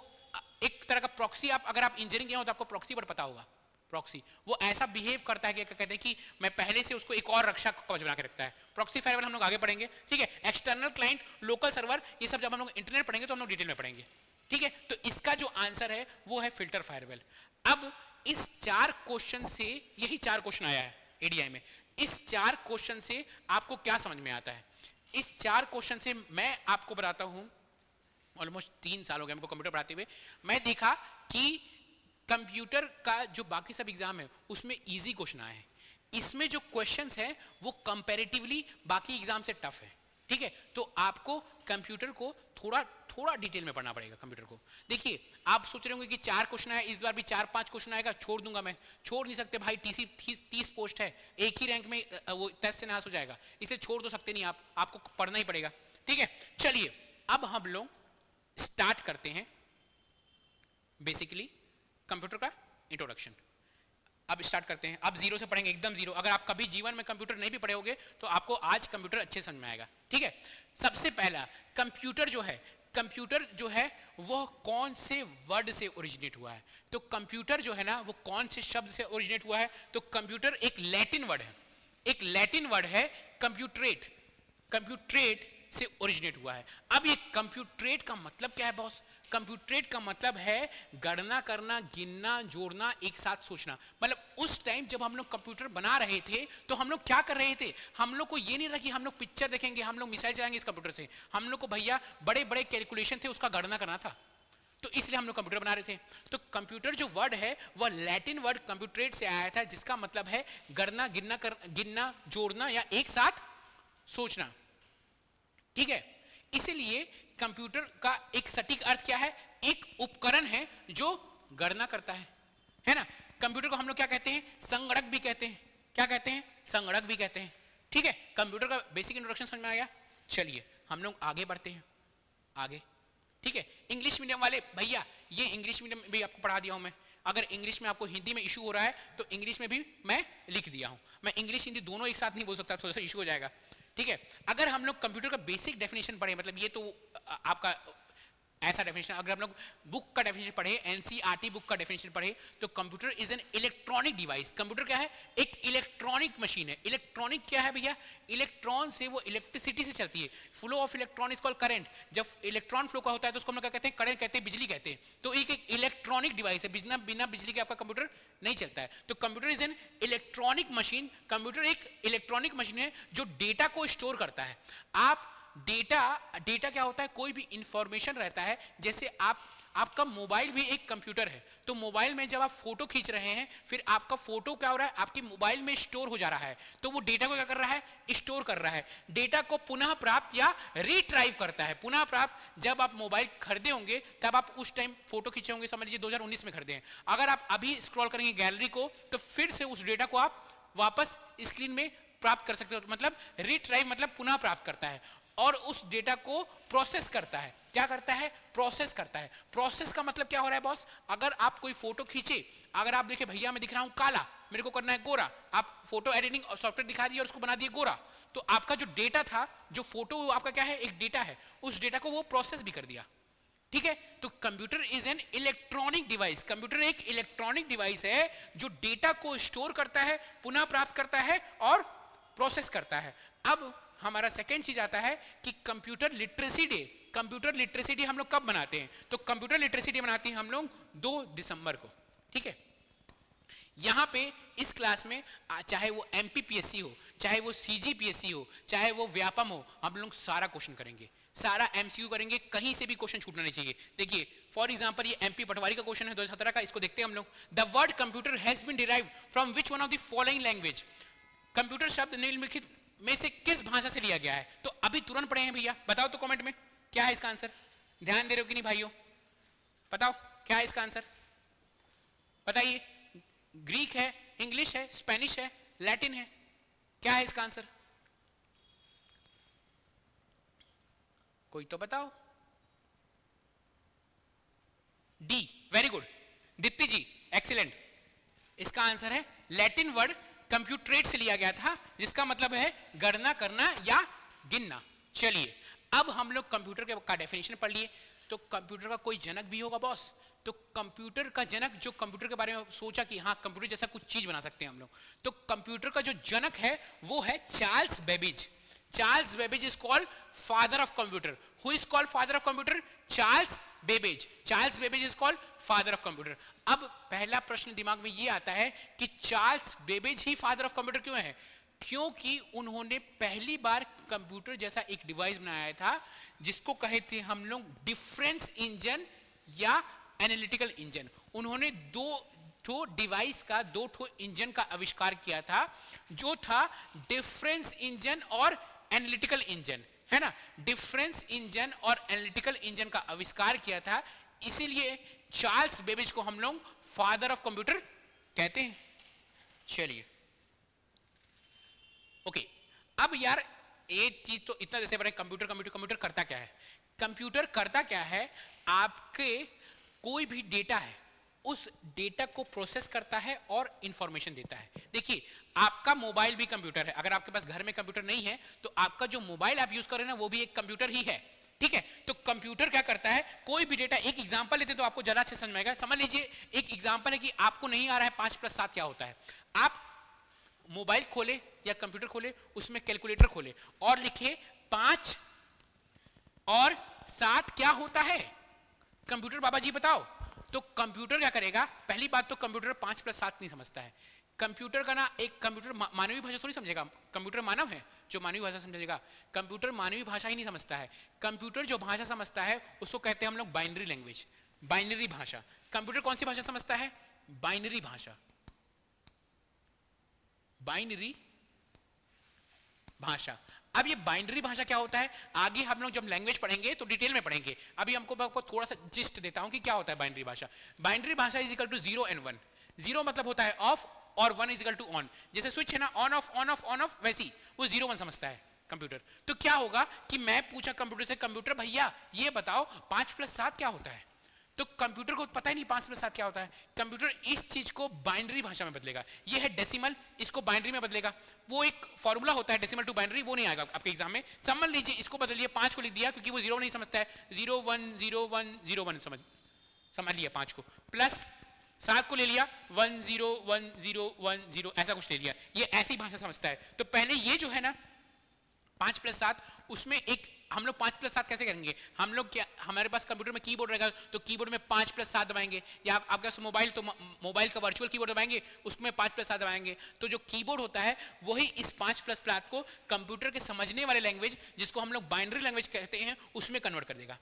एक तरह का प्रॉक्सी, आप अगर आप इंजीनियरिंग किया हो तो आपको प्रॉक्सी वर्ड पता होगा। प्रॉक्सी वो ऐसा बिहेव करता है कि कहते हैं कि मैं पहले से उसको एक और रक्षा कवच बना के रखता है। प्रॉक्सी फायरवेल हम लोग आगे पढ़ेंगे। ठीक है, एक्सटर्नल क्लाइंट, लोकल सर्वर, ये सब जब हम लोग इंटरनेट पढ़ेंगे तो हम लोग डिटेल में पढ़ेंगे। ठीक है, तो इसका जो आंसर है वो है फिल्टर फायरवेल। अब इस 4 क्वेश्चन से, यही 4 क्वेश्चन आया है एडीआई में, इस 4 क्वेश्चन से आपको क्या समझ में आता है? इस 4 क्वेश्चन से मैं आपको बताता हूं, ऑलमोस्ट 3 साल हो गए हमको कंप्यूटर पढ़ाते हुए, मैं देखा कि कंप्यूटर का जो बाकी सब एग्जाम है उसमें इजी क्वेश्चन आए हैं, इसमें जो क्वेश्चंस हैं वो कंपैरेटिवली बाकी एग्जाम से टफ है। ठीक है, तो आपको कंप्यूटर को थोड़ा डिटेल में पढ़ना पड़ेगा कंप्यूटर को। देखिए, आप सोच रहे होंगे कि 4 क्वेश्चन है, इस बार भी 4-5 क्वेश्चन आएगा, छोड़ दूंगा मैं। छोड़ नहीं सकते भाई, टीसी 30 पोस्ट है, एक ही रैंक में वो टेस्ट से नाश हो जाएगा, इसे छोड़ तो सकते नहीं आप, आपको पढ़ना ही पड़ेगा। ठीक है, चलिए अब हम लोग स्टार्ट करते हैं बेसिकली कंप्यूटर का इंट्रोडक्शन। अब स्टार्ट करते हैं, अब जीरो से पढ़ेंगे, एकदम जीरो। अगर आप कभी जीवन में कंप्यूटर नहीं भी पढ़े होगे तो आपको आज कंप्यूटर अच्छे समझ में आएगा। ठीक है, सबसे पहला, कंप्यूटर जो है वो कौन से वर्ड से ओरिजिनेट हुआ है? तो कंप्यूटर जो है ना वो कौन से शब्द से ओरिजिनेट हुआ है? तो कंप्यूटर एक लैटिन वर्ड है, कंप्यूट्रेट से ओरिजिनेट हुआ है। अब ये कंप्यूट्रेट का मतलब क्या है बॉस? कंप्यूट्रेट का मतलब है गणना करना, गिनना, जोड़ना, एक साथ सोचना। मतलब उस टाइम जब हम लोग कंप्यूटर बना रहे थे तो हम लोग क्या कर रहे थे, हम लोग को ये नहीं रहा कि हम लोग पिक्चर देखेंगे, हम लोग मिसाइल चलाएंगे इस कंप्यूटर से। हम लोग को भैया बड़े बड़े कैलकुलेशन थे, उसका गणना करना था, तो इसलिए हम लोग कंप्यूटर बना रहे थे। तो कंप्यूटर जो वर्ड है वह लैटिन वर्ड कंप्यूट्रेट से आया था, जिसका मतलब है गणना, गिनना, जोड़ना या एक साथ सोचना। ठीक है, इसलिए कंप्यूटर का एक सटीक अर्थ क्या है? एक उपकरण है जो गणना करता है ना। कंप्यूटर को हम लोग क्या कहते हैं? संगणक भी कहते हैं। क्या कहते हैं? संगणक भी कहते हैं। ठीक है, कंप्यूटर का बेसिक इंट्रोडक्शन समझ में आ गया। चलिए हम लोग आगे बढ़ते हैं, आगे। ठीक है, इंग्लिश मीडियम वाले भैया, ये इंग्लिश मीडियम भी आपको पढ़ा दिया हूं मैं। अगर इंग्लिश में आपको हिंदी में इशू हो रहा है तो इंग्लिश में भी मैं लिख दिया हूं। मैं इंग्लिश हिंदी दोनों एक साथ नहीं बोल सकता, थोड़ा सा इशू हो जाएगा। ठीक है, अगर हम लोग कंप्यूटर का बेसिक डेफिनेशन पढ़े, मतलब ये तो आपका ऐसा डेफिनेशन, अगर हम लोग बुक का डेफिनेशन पढ़े, एनसीईआरटी बुक का डेफिनेशन पढ़े, तो computer is an electronic device. Computer क्या है? एक इलेक्ट्रॉनिक मशीन है। इलेक्ट्रॉनिक क्या है भैया? इलेक्ट्रॉन से, वो इलेक्ट्रिसिटी से चलती है। Flow of electron is called current. जब इलेक्ट्रॉन फ्लो का होता है तो उसको हम लोग क्या कहते हैं? करंट कहते हैं, बिजली कहते हैं। तो एक इलेक्ट्रॉनिक डिवाइस है, बिना बिजली के आपका कंप्यूटर नहीं चलता है। तो computer is an electronic machine. Computer एक इलेक्ट्रॉनिक मशीन है जो डेटा को स्टोर करता है। आप डेटा क्या होता है? कोई भी इंफॉर्मेशन रहता है, जैसे आपका मोबाइल भी एक कंप्यूटर है। तो मोबाइल में जब आप फोटो खींच रहे हैं, फिर आपका फोटो क्या हो रहा है? आपके मोबाइल में स्टोर हो जा रहा है। तो वो डेटा को क्या कर रहा है? स्टोर कर रहा है। डेटा को पुनः प्राप्त या रिट्राइव करता है। पुनः प्राप्त, जब आप मोबाइल खरीदे होंगे तब आप उस टाइम फोटो खींचे होंगे, समझ लीजिए 2019 में खरीदे हैं। अगर आप अभी स्क्रॉल करेंगे गैलरी को तो फिर से उस डेटा को आप वापस स्क्रीन में प्राप्त कर सकते हो। मतलब रिट्राइव मतलब पुनः प्राप्त करता है और उस डेटा को प्रोसेस करता है। क्या करता है? प्रोसेस करता है। प्रोसेस का मतलब क्या हो रहा है बॉस? अगर आप कोई फोटो खींचे, अगर आप देखे भैया मैं दिख रहा हूं काला, मेरे को करना है गोरा, आप फोटो एडिटिंग सॉफ्टवेयर दिखा दिए और उसको बना दिए गोरा, तो आपका जो डेटा था, जो फोटो आपका क्या है? एक डेटा है। उस डेटा को वो प्रोसेस भी कर दिया। ठीक है, तो computer is an electronic device. Computer एक इलेक्ट्रॉनिक डिवाइस है जो डेटा को स्टोर करता है, पुनः प्राप्त करता है और प्रोसेस करता है। अब हमारा सेकेंड चीज आता है कि computer literacy day. Computer literacy day हम लोग कब मनाते हैं? तो कंप्यूटर लिटरेसी डे मनाते हैं हम लोग 2 दिसंबर को। ठीक है, यहां पे इस क्लास में चाहे वो एमपीपीएससी हो, चाहे वो सीजीपीएससी हो, चाहे वो व्यापम हो, हम लोग सारा क्वेश्चन करेंगे, सारा एमसीक्यू करेंगे, कहीं से भी क्वेश्चन छूटना नहीं चाहिए। देखिए फॉर एग्जांपल ये एमपी पटवारी का क्वेश्चन है 2017 का, इसको देखते हैं हम लोग। The word computer has been derived from which one of the following language? Computer शब्द निम्नलिखित में से किस भाषा से लिया गया है? तो अभी तुरंत पढ़े हैं भैया, बताओ तो कमेंट में क्या है इसका आंसर। ध्यान दे रहे हो कि नहीं भाइयों? बताओ क्या है इसका आंसर, बताइए। ग्रीक है, इंग्लिश है, स्पेनिश है, लैटिन है, क्या है इसका आंसर? कोई तो बताओ। डी, वेरी गुड दीप्ति जी, एक्सीलेंट। इसका आंसर है लैटिन वर्ड कंप्यूटरेट से लिया गया था, जिसका मतलब है गणना करना या गिनना। चलिए अब हम लोग कंप्यूटर का डेफिनेशन पढ़ लिए। तो कंप्यूटर का कोई जनक भी होगा बॉस। तो कंप्यूटर का जनक जो कंप्यूटर के बारे में सोचा कि हाँ कंप्यूटर जैसा कुछ चीज बना सकते हैं हम लोग, तो कंप्यूटर का जो जनक है वो है Charles Babbage. Charles Babbage is called father of computer. Who is called father of computer? Charles Babbage. Charles Babbage is called father of computer. अब पहला प्रश्न दिमाग में ये आता है कि Charles Babbage he father of computer क्यों है? क्योंकि उन्होंने पहली बार कंप्यूटर जैसा एक डिवाइस बनाया था जिसको कहे थे हम लोग डिफरेंस इंजन या एनालिटिकल इंजन। उन्होंने दो डिवाइस का, 2 इंजन का आविष्कार किया था, जो था डिफरेंस इंजन और एनालिटिकल इंजन, है ना। डिफरेंस इंजन और एनालिटिकल इंजन का आविष्कार किया था, इसीलिए चार्ल्स बेबेज को हम लोग फादर ऑफ कंप्यूटर कहते हैं। चलिए ओके, अब यार एक चीज तो इतना जैसे बता, कंप्यूटर करता क्या है? कंप्यूटर करता क्या है? आपके कोई भी डेटा है उस डेटा को प्रोसेस करता है और इंफॉर्मेशन देता है। देखिए आपका मोबाइल भी कंप्यूटर है। अगर आपके पास घर में कंप्यूटर नहीं है तो आपका जो मोबाइल आप यूज कर रहे हैं ना वो भी एक कंप्यूटर ही है। ठीक है, तो कंप्यूटर क्या करता है? कोई भी डेटा, एक एग्जांपल लेते तो आपको ज्यादा अच्छे समझ में आएगा। समझ लीजिए एक एग्जांपल है कि आपको नहीं आ रहा है 5 + 7 क्या होता है। आप मोबाइल खोले या कंप्यूटर खोले, उसमें कैलकुलेटर खोले और लिखे 5 और 7 क्या होता है? कंप्यूटर बाबा जी बताओ। तो कंप्यूटर क्या करेगा? पहली बात तो कंप्यूटर 5 + 7 नहीं समझता है। कंप्यूटर का ना, एक कंप्यूटर मानवीय भाषा थोड़ी समझेगा। कंप्यूटर मानव है जो मानवीय भाषा समझेगा। कंप्यूटर मानवीय भाषा ही नहीं समझता है। कंप्यूटर जो भाषा समझता है उसको कहते हैं हम लोग बाइनरी लैंग्वेज, बाइनरी भाषा। कंप्यूटर कौन सी भाषा समझता है? बाइनरी भाषा, बाइनरी भाषा। अब ये बाइनरी भाषा क्या होता है आगे हम लोग जब लैंग्वेज पढ़ेंगे तो डिटेल में पढ़ेंगे। अभी आपको थोड़ा सा जिस्ट देता हूं कि क्या होता है बाइनरी भाषा। बाइनरी भाषा इज इक्वल टू 0 and 1। 0 मतलब होता है ऑफ और 1 इज इक्वल टू ऑन। जैसे स्विच है ना, on off on off on off, वैसी वो 0 1 समझता है कंप्यूटर। तो क्या होगा कि मैं पूछा कंप्यूटर से, कंप्यूटर भैया ये बताओ 5 + 7 क्या होता है? तो कंप्यूटर को पता ही नहीं 5 + 7 क्या होता है। कंप्यूटर इस चीज को बाइनरी भाषा में बदलेगा। ये है डेसिमल, इसको बाइनरी में बदलेगा। वो एक फॉर्मूला होता है डेसिमल टू बाइनरी, वो नहीं आएगा आपके एग्जाम में। समझ लीजिए इसको बदलिए, 5 को लिख दिया क्योंकि वो 0 नहीं समझता है। 0 1 0 1 0 1 समझ लिया 5 को, प्लस 7 को ले लिया 1 0 1 0 1 0, ऐसा कुछ ले लिया। ये ऐसी भाषा समझता है। तो पहले ये जो है ना 5 + 7, उसमें एक हम लोग 5 + 7 कैसे करेंगे? हम लोग क्या, हमारे पास कंप्यूटर में कीबोर्ड रहेगा तो कीबोर्ड में 5 + 7 दबाएंगे, या आपके पास मोबाइल तो मोबाइल का वर्चुअल कीबोर्ड दबाएंगे, उसमें 5 + 7 दबाएंगे। तो जो कीबोर्ड होता है वही इस 5 + 7 को कंप्यूटर के समझने वाले लैंग्वेज, जिसको हम लोग बाइनरी लैंग्वेज कहते हैं, उसमें कन्वर्ट कर देगा।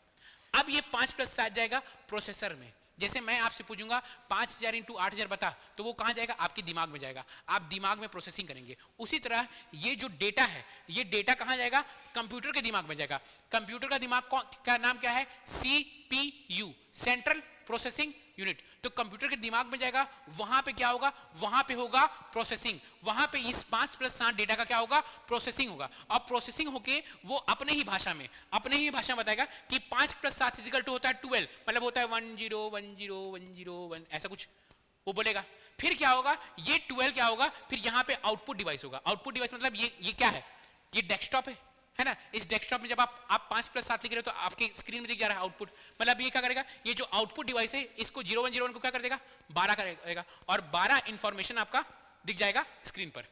अब ये 5 + 7 जाएगा प्रोसेसर में। जैसे मैं आपसे पूछूंगा 5000 × 8000 बता, तो वो कहां जाएगा? आपके दिमाग में जाएगा। आप दिमाग में प्रोसेसिंग करेंगे। उसी तरह ये जो डेटा है, ये डेटा कहां जाएगा? कंप्यूटर के दिमाग में जाएगा। कंप्यूटर का दिमाग का नाम क्या है? CPU, central processing unit. तो कंप्यूटर के दिमाग में जाएगा, वहां पे क्या होगा? वहां पे होगा प्रोसेसिंग। वहां पे इस 5 + 7 डेटा का क्या होगा? प्रोसेसिंग होगा। और प्रोसेसिंग होके वो अपने ही भाषा में बताएगा कि 5 + 7 = होता है 12, मतलब होता है 1 0 1 0 1 0 1, ऐसा कुछ वो बोलेगा। फिर क्या होगा? ये 12 क्या होगा? फिर यहाँ पे आउटपुट डिवाइस होगा। आउटपुट डिवाइस मतलब ये क्या है? ये डेस्कटॉप है, है ना। इस डेस्कटॉप में जब आप 5+7 लिख रहे हो तो आपके स्क्रीन में दिख जा रहा है आउटपुट, मतलब ये क्या करेगा, ये जो आउटपुट डिवाइस है इसको 0101 को क्या कर देगा, 12 करेगा, और 12 इंफॉर्मेशन आपका दिख जाएगा स्क्रीन पर।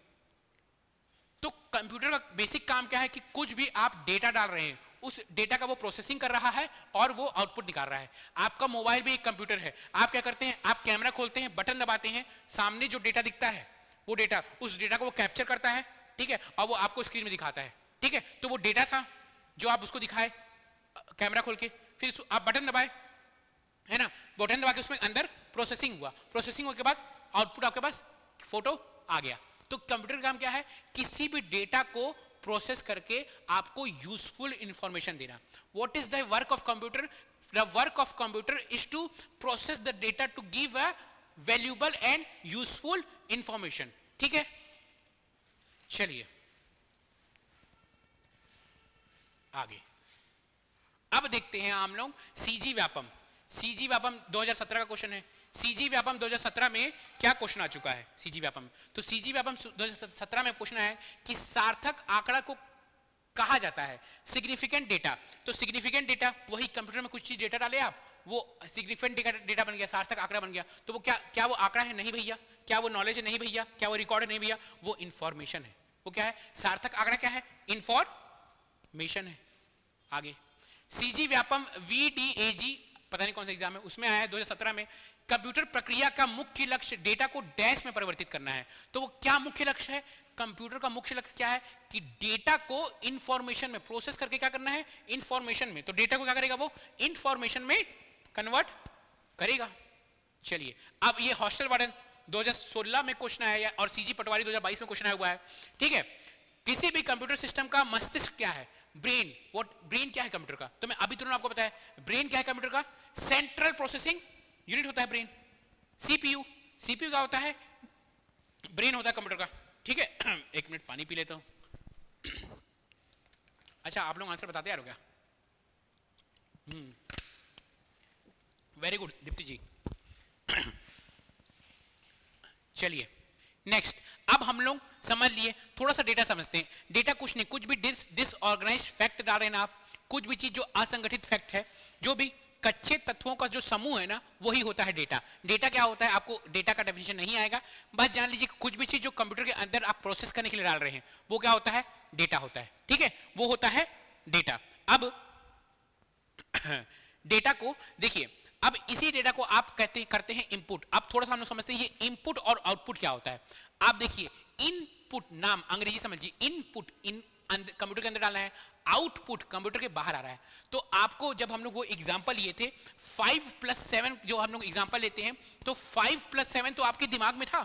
तो कंप्यूटर का बेसिक काम क्या है कि कुछ भी आप डेटा डाल रहे हैं, उस डेटा का वो प्रोसेसिंग कर रहा है और वो आउटपुट निकाल रहा है। आपका मोबाइल भी एक कंप्यूटर है। आप क्या करते हैं, आप कैमरा खोलते हैं, बटन दबाते हैं, सामने जो डेटा दिखता है वो डेटा, उस डेटा को वो कैप्चर करता है, ठीक है, और वो आपको स्क्रीन में दिखाता है, ठीक है। तो वो डेटा था जो आप उसको दिखाए कैमरा खोल के, फिर आप बटन दबाए, है ना, बटन दबा के उसमें अंदर प्रोसेसिंग हुआ, प्रोसेसिंग होने के बाद आउटपुट आपके पास फोटो आ गया। तो कंप्यूटर का काम क्या है, किसी भी डेटा को प्रोसेस करके आपको यूजफुल इंफॉर्मेशन देना। What is the work of computer? The work of computer is to process the data to give a valuable and useful information, ठीक है। चलिए आगे अब देखते हैं हम लोग सीजी व्यापम। सीजी व्यापम 2017 का क्वेश्चन है। सीजी व्यापम 2017 में क्या क्वेश्चन आ चुका है सीजी व्यापम? तो सीजी व्यापम 2017 में क्वेश्चन है कि सार्थक आंकड़ा को कहा जाता है सिग्निफिकेंट डेटा। तो सिग्निफिकेंट डेटा वही कंप्यूटर में कुछ चीज डेटा डाले आप, वो सिग्निफिकेंट डेटा बन गया, सार्थक आंकड़ा बन गया। तो वो क्या वो आंकड़ा है? नहीं भैया। क्या वो नॉलेज है? नहीं भैया। क्या वो रिकॉर्ड है? नहीं भैया। वो इंफॉर्मेशन है। वो क्या है? सार्थक आंकड़ा क्या है? इंफॉर्मेशन है। आगे सीजी व्यापम VDAG, पता नहीं कौन सा एग्जाम है, उसमें आया है 2017 में। कंप्यूटर प्रक्रिया का मुख्य लक्ष्य डेटा को डैश में परिवर्तित करना है। तो वो क्या मुख्य लक्ष्य है? कंप्यूटर का मुख्य लक्ष्य क्या है कि डेटा को इंफॉर्मेशन में प्रोसेस करके क्या करना है, इंफॉर्मेशन में। तो डेटा को क्या करेगा? वो इंफॉर्मेशन में कन्वर्ट करेगा। चलिए अब ये हॉस्टल वार्डन 2016 में क्वेश्चन आया और सीजी पटवारी 2022 में क्वेश्चन आया हुआ है, ठीक है। किसी भी कंप्यूटर सिस्टम का मस्तिष्क क्या है? ब्रेन। व्हाट ब्रेन क्या है कंप्यूटर का? तो मैं अभी तुरंत आपको बताया ब्रेन क्या है कंप्यूटर का? सेंट्रल प्रोसेसिंग यूनिट होता है ब्रेन। सीपीयू, सीपीयू क्या होता है? ब्रेन होता है कंप्यूटर का, ठीक है। एक मिनट पानी पी लेता हूं। अच्छा आप लोग आंसर बताते यार हो क्या? वेरी गुड दीप्ति जी। चलिए नेक्स्ट, अब हम लोग समझ लिए, थोड़ा सा डेटा समझते हैं। डेटा कुछ नहीं, कुछ भी डिसऑर्गेनाइज्ड फैक्ट डाल रहे हैं ना आप, कुछ भी चीज जो असंगठित फैक्ट है, जो भी कच्चे तत्वों का जो समूह है ना, वही होता है डेटा। डेटा क्या होता है? आपको डेटा का डेफिनेशन नहीं आएगा, बस जान लीजिए कुछ भी चीज जो कंप्यूटर के अंदर आप प्रोसेस करने के लिए डाल रहे हैं वो क्या होता है? डेटा होता है, ठीक है, वो होता है डेटा। अब डेटा को देखिए, अब इसी डेटा को आप करते हैं इनपुट। अब थोड़ा सा हम लोग समझते हैं ये इनपुट और आउटपुट क्या होता है। आप देखिए इनपुट नाम अंग्रेजी समझिए, इनपुट कंप्यूटर के अंदर डालना है, आउटपुट कंप्यूटर के बाहर आ रहा है। तो आपको जब हम लोग वो एग्जांपल लिए थे 5+7 जो हम लोग एग्जांपल लेते हैं, तो 5+7 तो आपके दिमाग में था,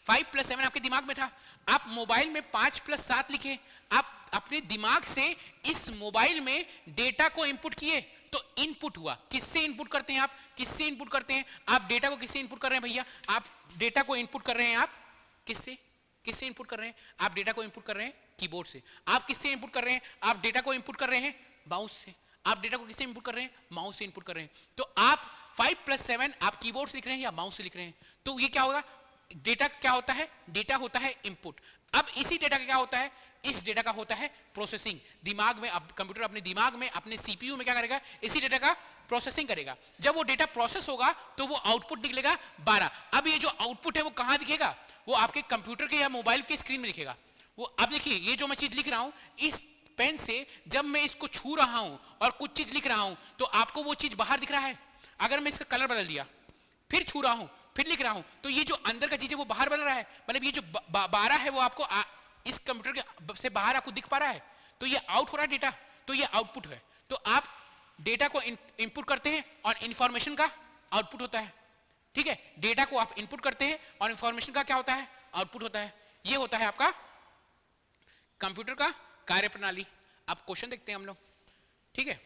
5+7 आपके दिमाग में था। आप मोबाइल में 5+7 लिखे, आप अपने दिमाग से इस मोबाइल में डेटा को इनपुट किए, तो इनपुट हुआ। किससे इनपुट करते हैं आप? किससे इनपुट करते हैं आप? डेटा को किससे इनपुट कर रहे हैं भैया? आप डेटा को इनपुट कर रहे हैं आप किससे? किससे इनपुट कर रहे हैं आप? डेटा को इनपुट कर रहे हैं कीबोर्ड से। आप किससे इनपुट कर रहे हैं? आप डेटा को इनपुट कर रहे हैं माउस से। आप डेटा को किससे इनपुट कर रहे हैं? माउस से इनपुट कर रहे हैं। तो आप 5+7 आप कीबोर्ड से लिख रहे हैं या माउस से लिख रहे हैं? तो ये क्या होगा? डेटा क्या होता है? डेटा होता है इनपुट। अब इसी डेटा का क्या होता है? इस डेटा का होता है प्रोसेसिंग। दिमाग में, अब कंप्यूटर अपने दिमाग में, अपने सीपीयू में क्या करेगा? इसी डेटा का प्रोसेसिंग करेगा। जब वो डेटा प्रोसेस होगा तो वो आउटपुट निकलेगा 12। अब ये जो आउटपुट है वो कहां दिखेगा? वो आपके कंप्यूटर के या मोबाइल के स्क्रीन में दिखेगा। वो अब देखिए, ये जो मैं चीज लिख रहा हूं, इस पेन से जब मैं इसको छू रहा हूं और कुछ चीज लिख रहा हूं, तो आपको वो चीज बाहर दिख रहा है। अगर मैं इसका कलर बदल दिया, फिर छू रहा हूं, फिर लिख रहा हूं, तो ये जो अंदर का चीज है वो बाहर बदल रहा है। मतलब ये जो 12 है वो आपको इस कंप्यूटर के से बाहर आपको दिख पा रहा है, तो ये आउट हो रहा है डेटा, तो ये आउटपुट है। तो आप डेटा को इनपुट करते हैं और इंफॉर्मेशन का आउटपुट होता है, ठीक है। डेटा को आप इनपुट करते हैं और इंफॉर्मेशन का क्या होता है? आउटपुट होता है। ये होता है आपका कंप्यूटर का कार्यप्रणाली। अब क्वेश्चन देखते हैं हम लोग, ठीक है।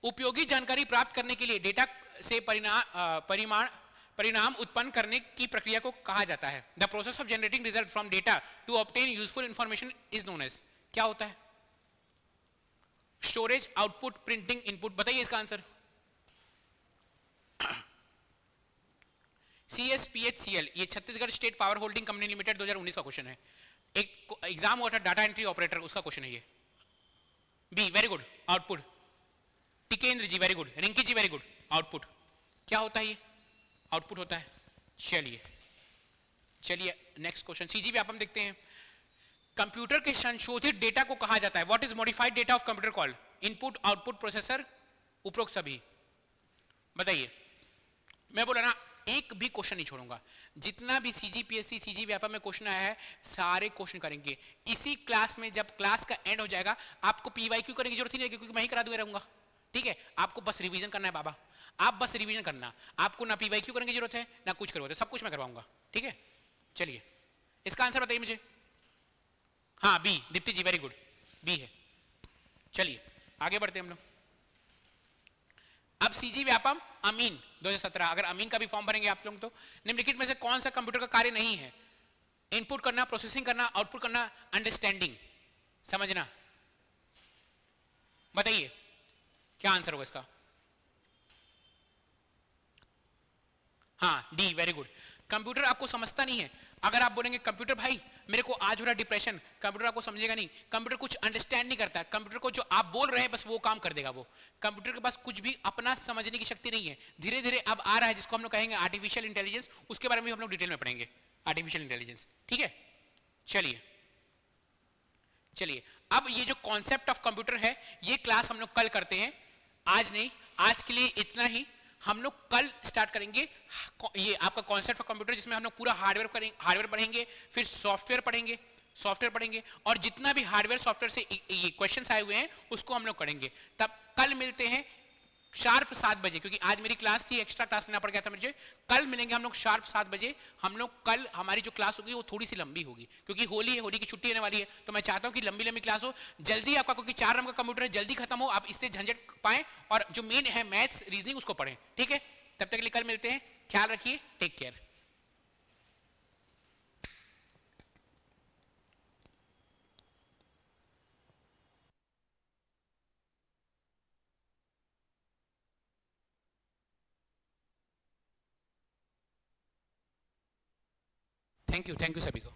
उपयोगी जानकारी प्राप्त करने के लिए डेटा से परिणाम उत्पन्न करने की प्रक्रिया को कहा जाता है। The process of generating result from data to obtain useful information is known as, क्या होता है? Storage, output, printing, input. बताइए इसका आंसर। CSPHCL, ये Chhattisgarh state power holding company limited 2019 का क्वेश्चन है। एक एग्जाम हुआ था डाटा एंट्री ऑपरेटर, उसका क्वेश्चन है ये। B very good, output. Tikendra ji very good, Rinki ji very good, output. क्या होता है ये? आउटपुट होता है। चलिए चलिए नेक्स्ट क्वेश्चन, सीजी व्यापम देखते हैं। कंप्यूटर के संशोधित डेटा को कहा जाता है, what is modified data of computer called? Input, output, processor, उपरोक्त सभी। बताइए। मैं बोला ना एक भी क्वेश्चन नहीं छोड़ूंगा, जितना भी सीजीपीएससी सीजी व्यापम में क्वेश्चन आया है सारे क्वेश्चन करेंगे इसी क्लास में। जब क्लास का एंड हो जाएगा आपको पीवाईक्यू करने की जरूरत ही नहीं है, क्योंकि मैं ही करा दूंगा रहूंगा। ठीक है, आपको बस रिवीजन करना है बाबा, आप बस रिवीजन करना, आपको ना पीवाईक्यू करने की जरूरत है ना कुछ करवाते, सब कुछ मैं करवाऊंगा। ठीक है, चलिए इसका आंसर बताइए मुझे। हाँ बी, दीप्ति जी वेरी गुड, बी है। चलिए आगे बढ़ते हैं हम लोग। अब सीजी व्यापम अमीन 2017, अगर अमीन का भी फॉर्म भरेंगे आप लोग तो निम्नलिखित में से कौन सा कंप्यूटर का कार्य नहीं है? इनपुट करना, प्रोसेसिंग करना, आउटपुट करना, अंडरस्टैंडिंग, समझना। बताइए क्या आंसर होगा इसका? हाँ डी वेरी गुड। कंप्यूटर आपको समझता नहीं है। अगर आप बोलेंगे कंप्यूटर भाई मेरे को आज हो रहा डिप्रेशन, कंप्यूटर आपको समझेगा नहीं। कंप्यूटर कुछ अंडरस्टैंड नहीं करता है। कंप्यूटर को जो आप बोल रहे हैं बस वो काम कर देगा वो। कंप्यूटर के पास कुछ भी अपना समझने की शक्ति नहीं है। धीरे धीरे अब आ रहा है जिसको हम लोग कहेंगे आर्टिफिशियल इंटेलिजेंस, उसके बारे में हम लोग डिटेल में पढ़ेंगे आर्टिफिशियल इंटेलिजेंस। ठीक है, चलिए चलिए अब ये जो कॉन्सेप्ट ऑफ कंप्यूटर है ये क्लास हम लोग कल करते हैं, आज नहीं। आज के लिए इतना ही। हम लोग कल स्टार्ट करेंगे ये आपका कॉन्सेप्ट ऑफ कंप्यूटर, जिसमें हम लोग पूरा हार्डवेयर पढ़ेंगे, फिर सॉफ्टवेयर पढ़ेंगे और जितना भी हार्डवेयर सॉफ्टवेयर से ये क्वेश्चंस आए हुए हैं उसको हम लोग करेंगे। तब कल मिलते हैं शार्प 7 बजे, क्योंकि आज मेरी क्लास थी, एक्स्ट्रा क्लास लेना पड़ गया था मुझे। कल मिलेंगे हम लोग शार्प 7 बजे। हम लोग कल हमारी जो क्लास होगी वो थोड़ी सी लंबी होगी, क्योंकि होली है, होली की छुट्टी होने वाली है, तो मैं चाहता हूँ कि लंबी लंबी क्लास हो, जल्दी आपका, क्योंकि 4 नंबर का कंप्यूटर है, जल्दी खत्म हो, आप इससे झंझट पाएं और जो मेन है मैथ्स रीजनिंग उसको पढ़ें। ठीक है, तब तक के लिए कल मिलते हैं, ख्याल रखिए, टेक केयर। थैंक यू सभी को।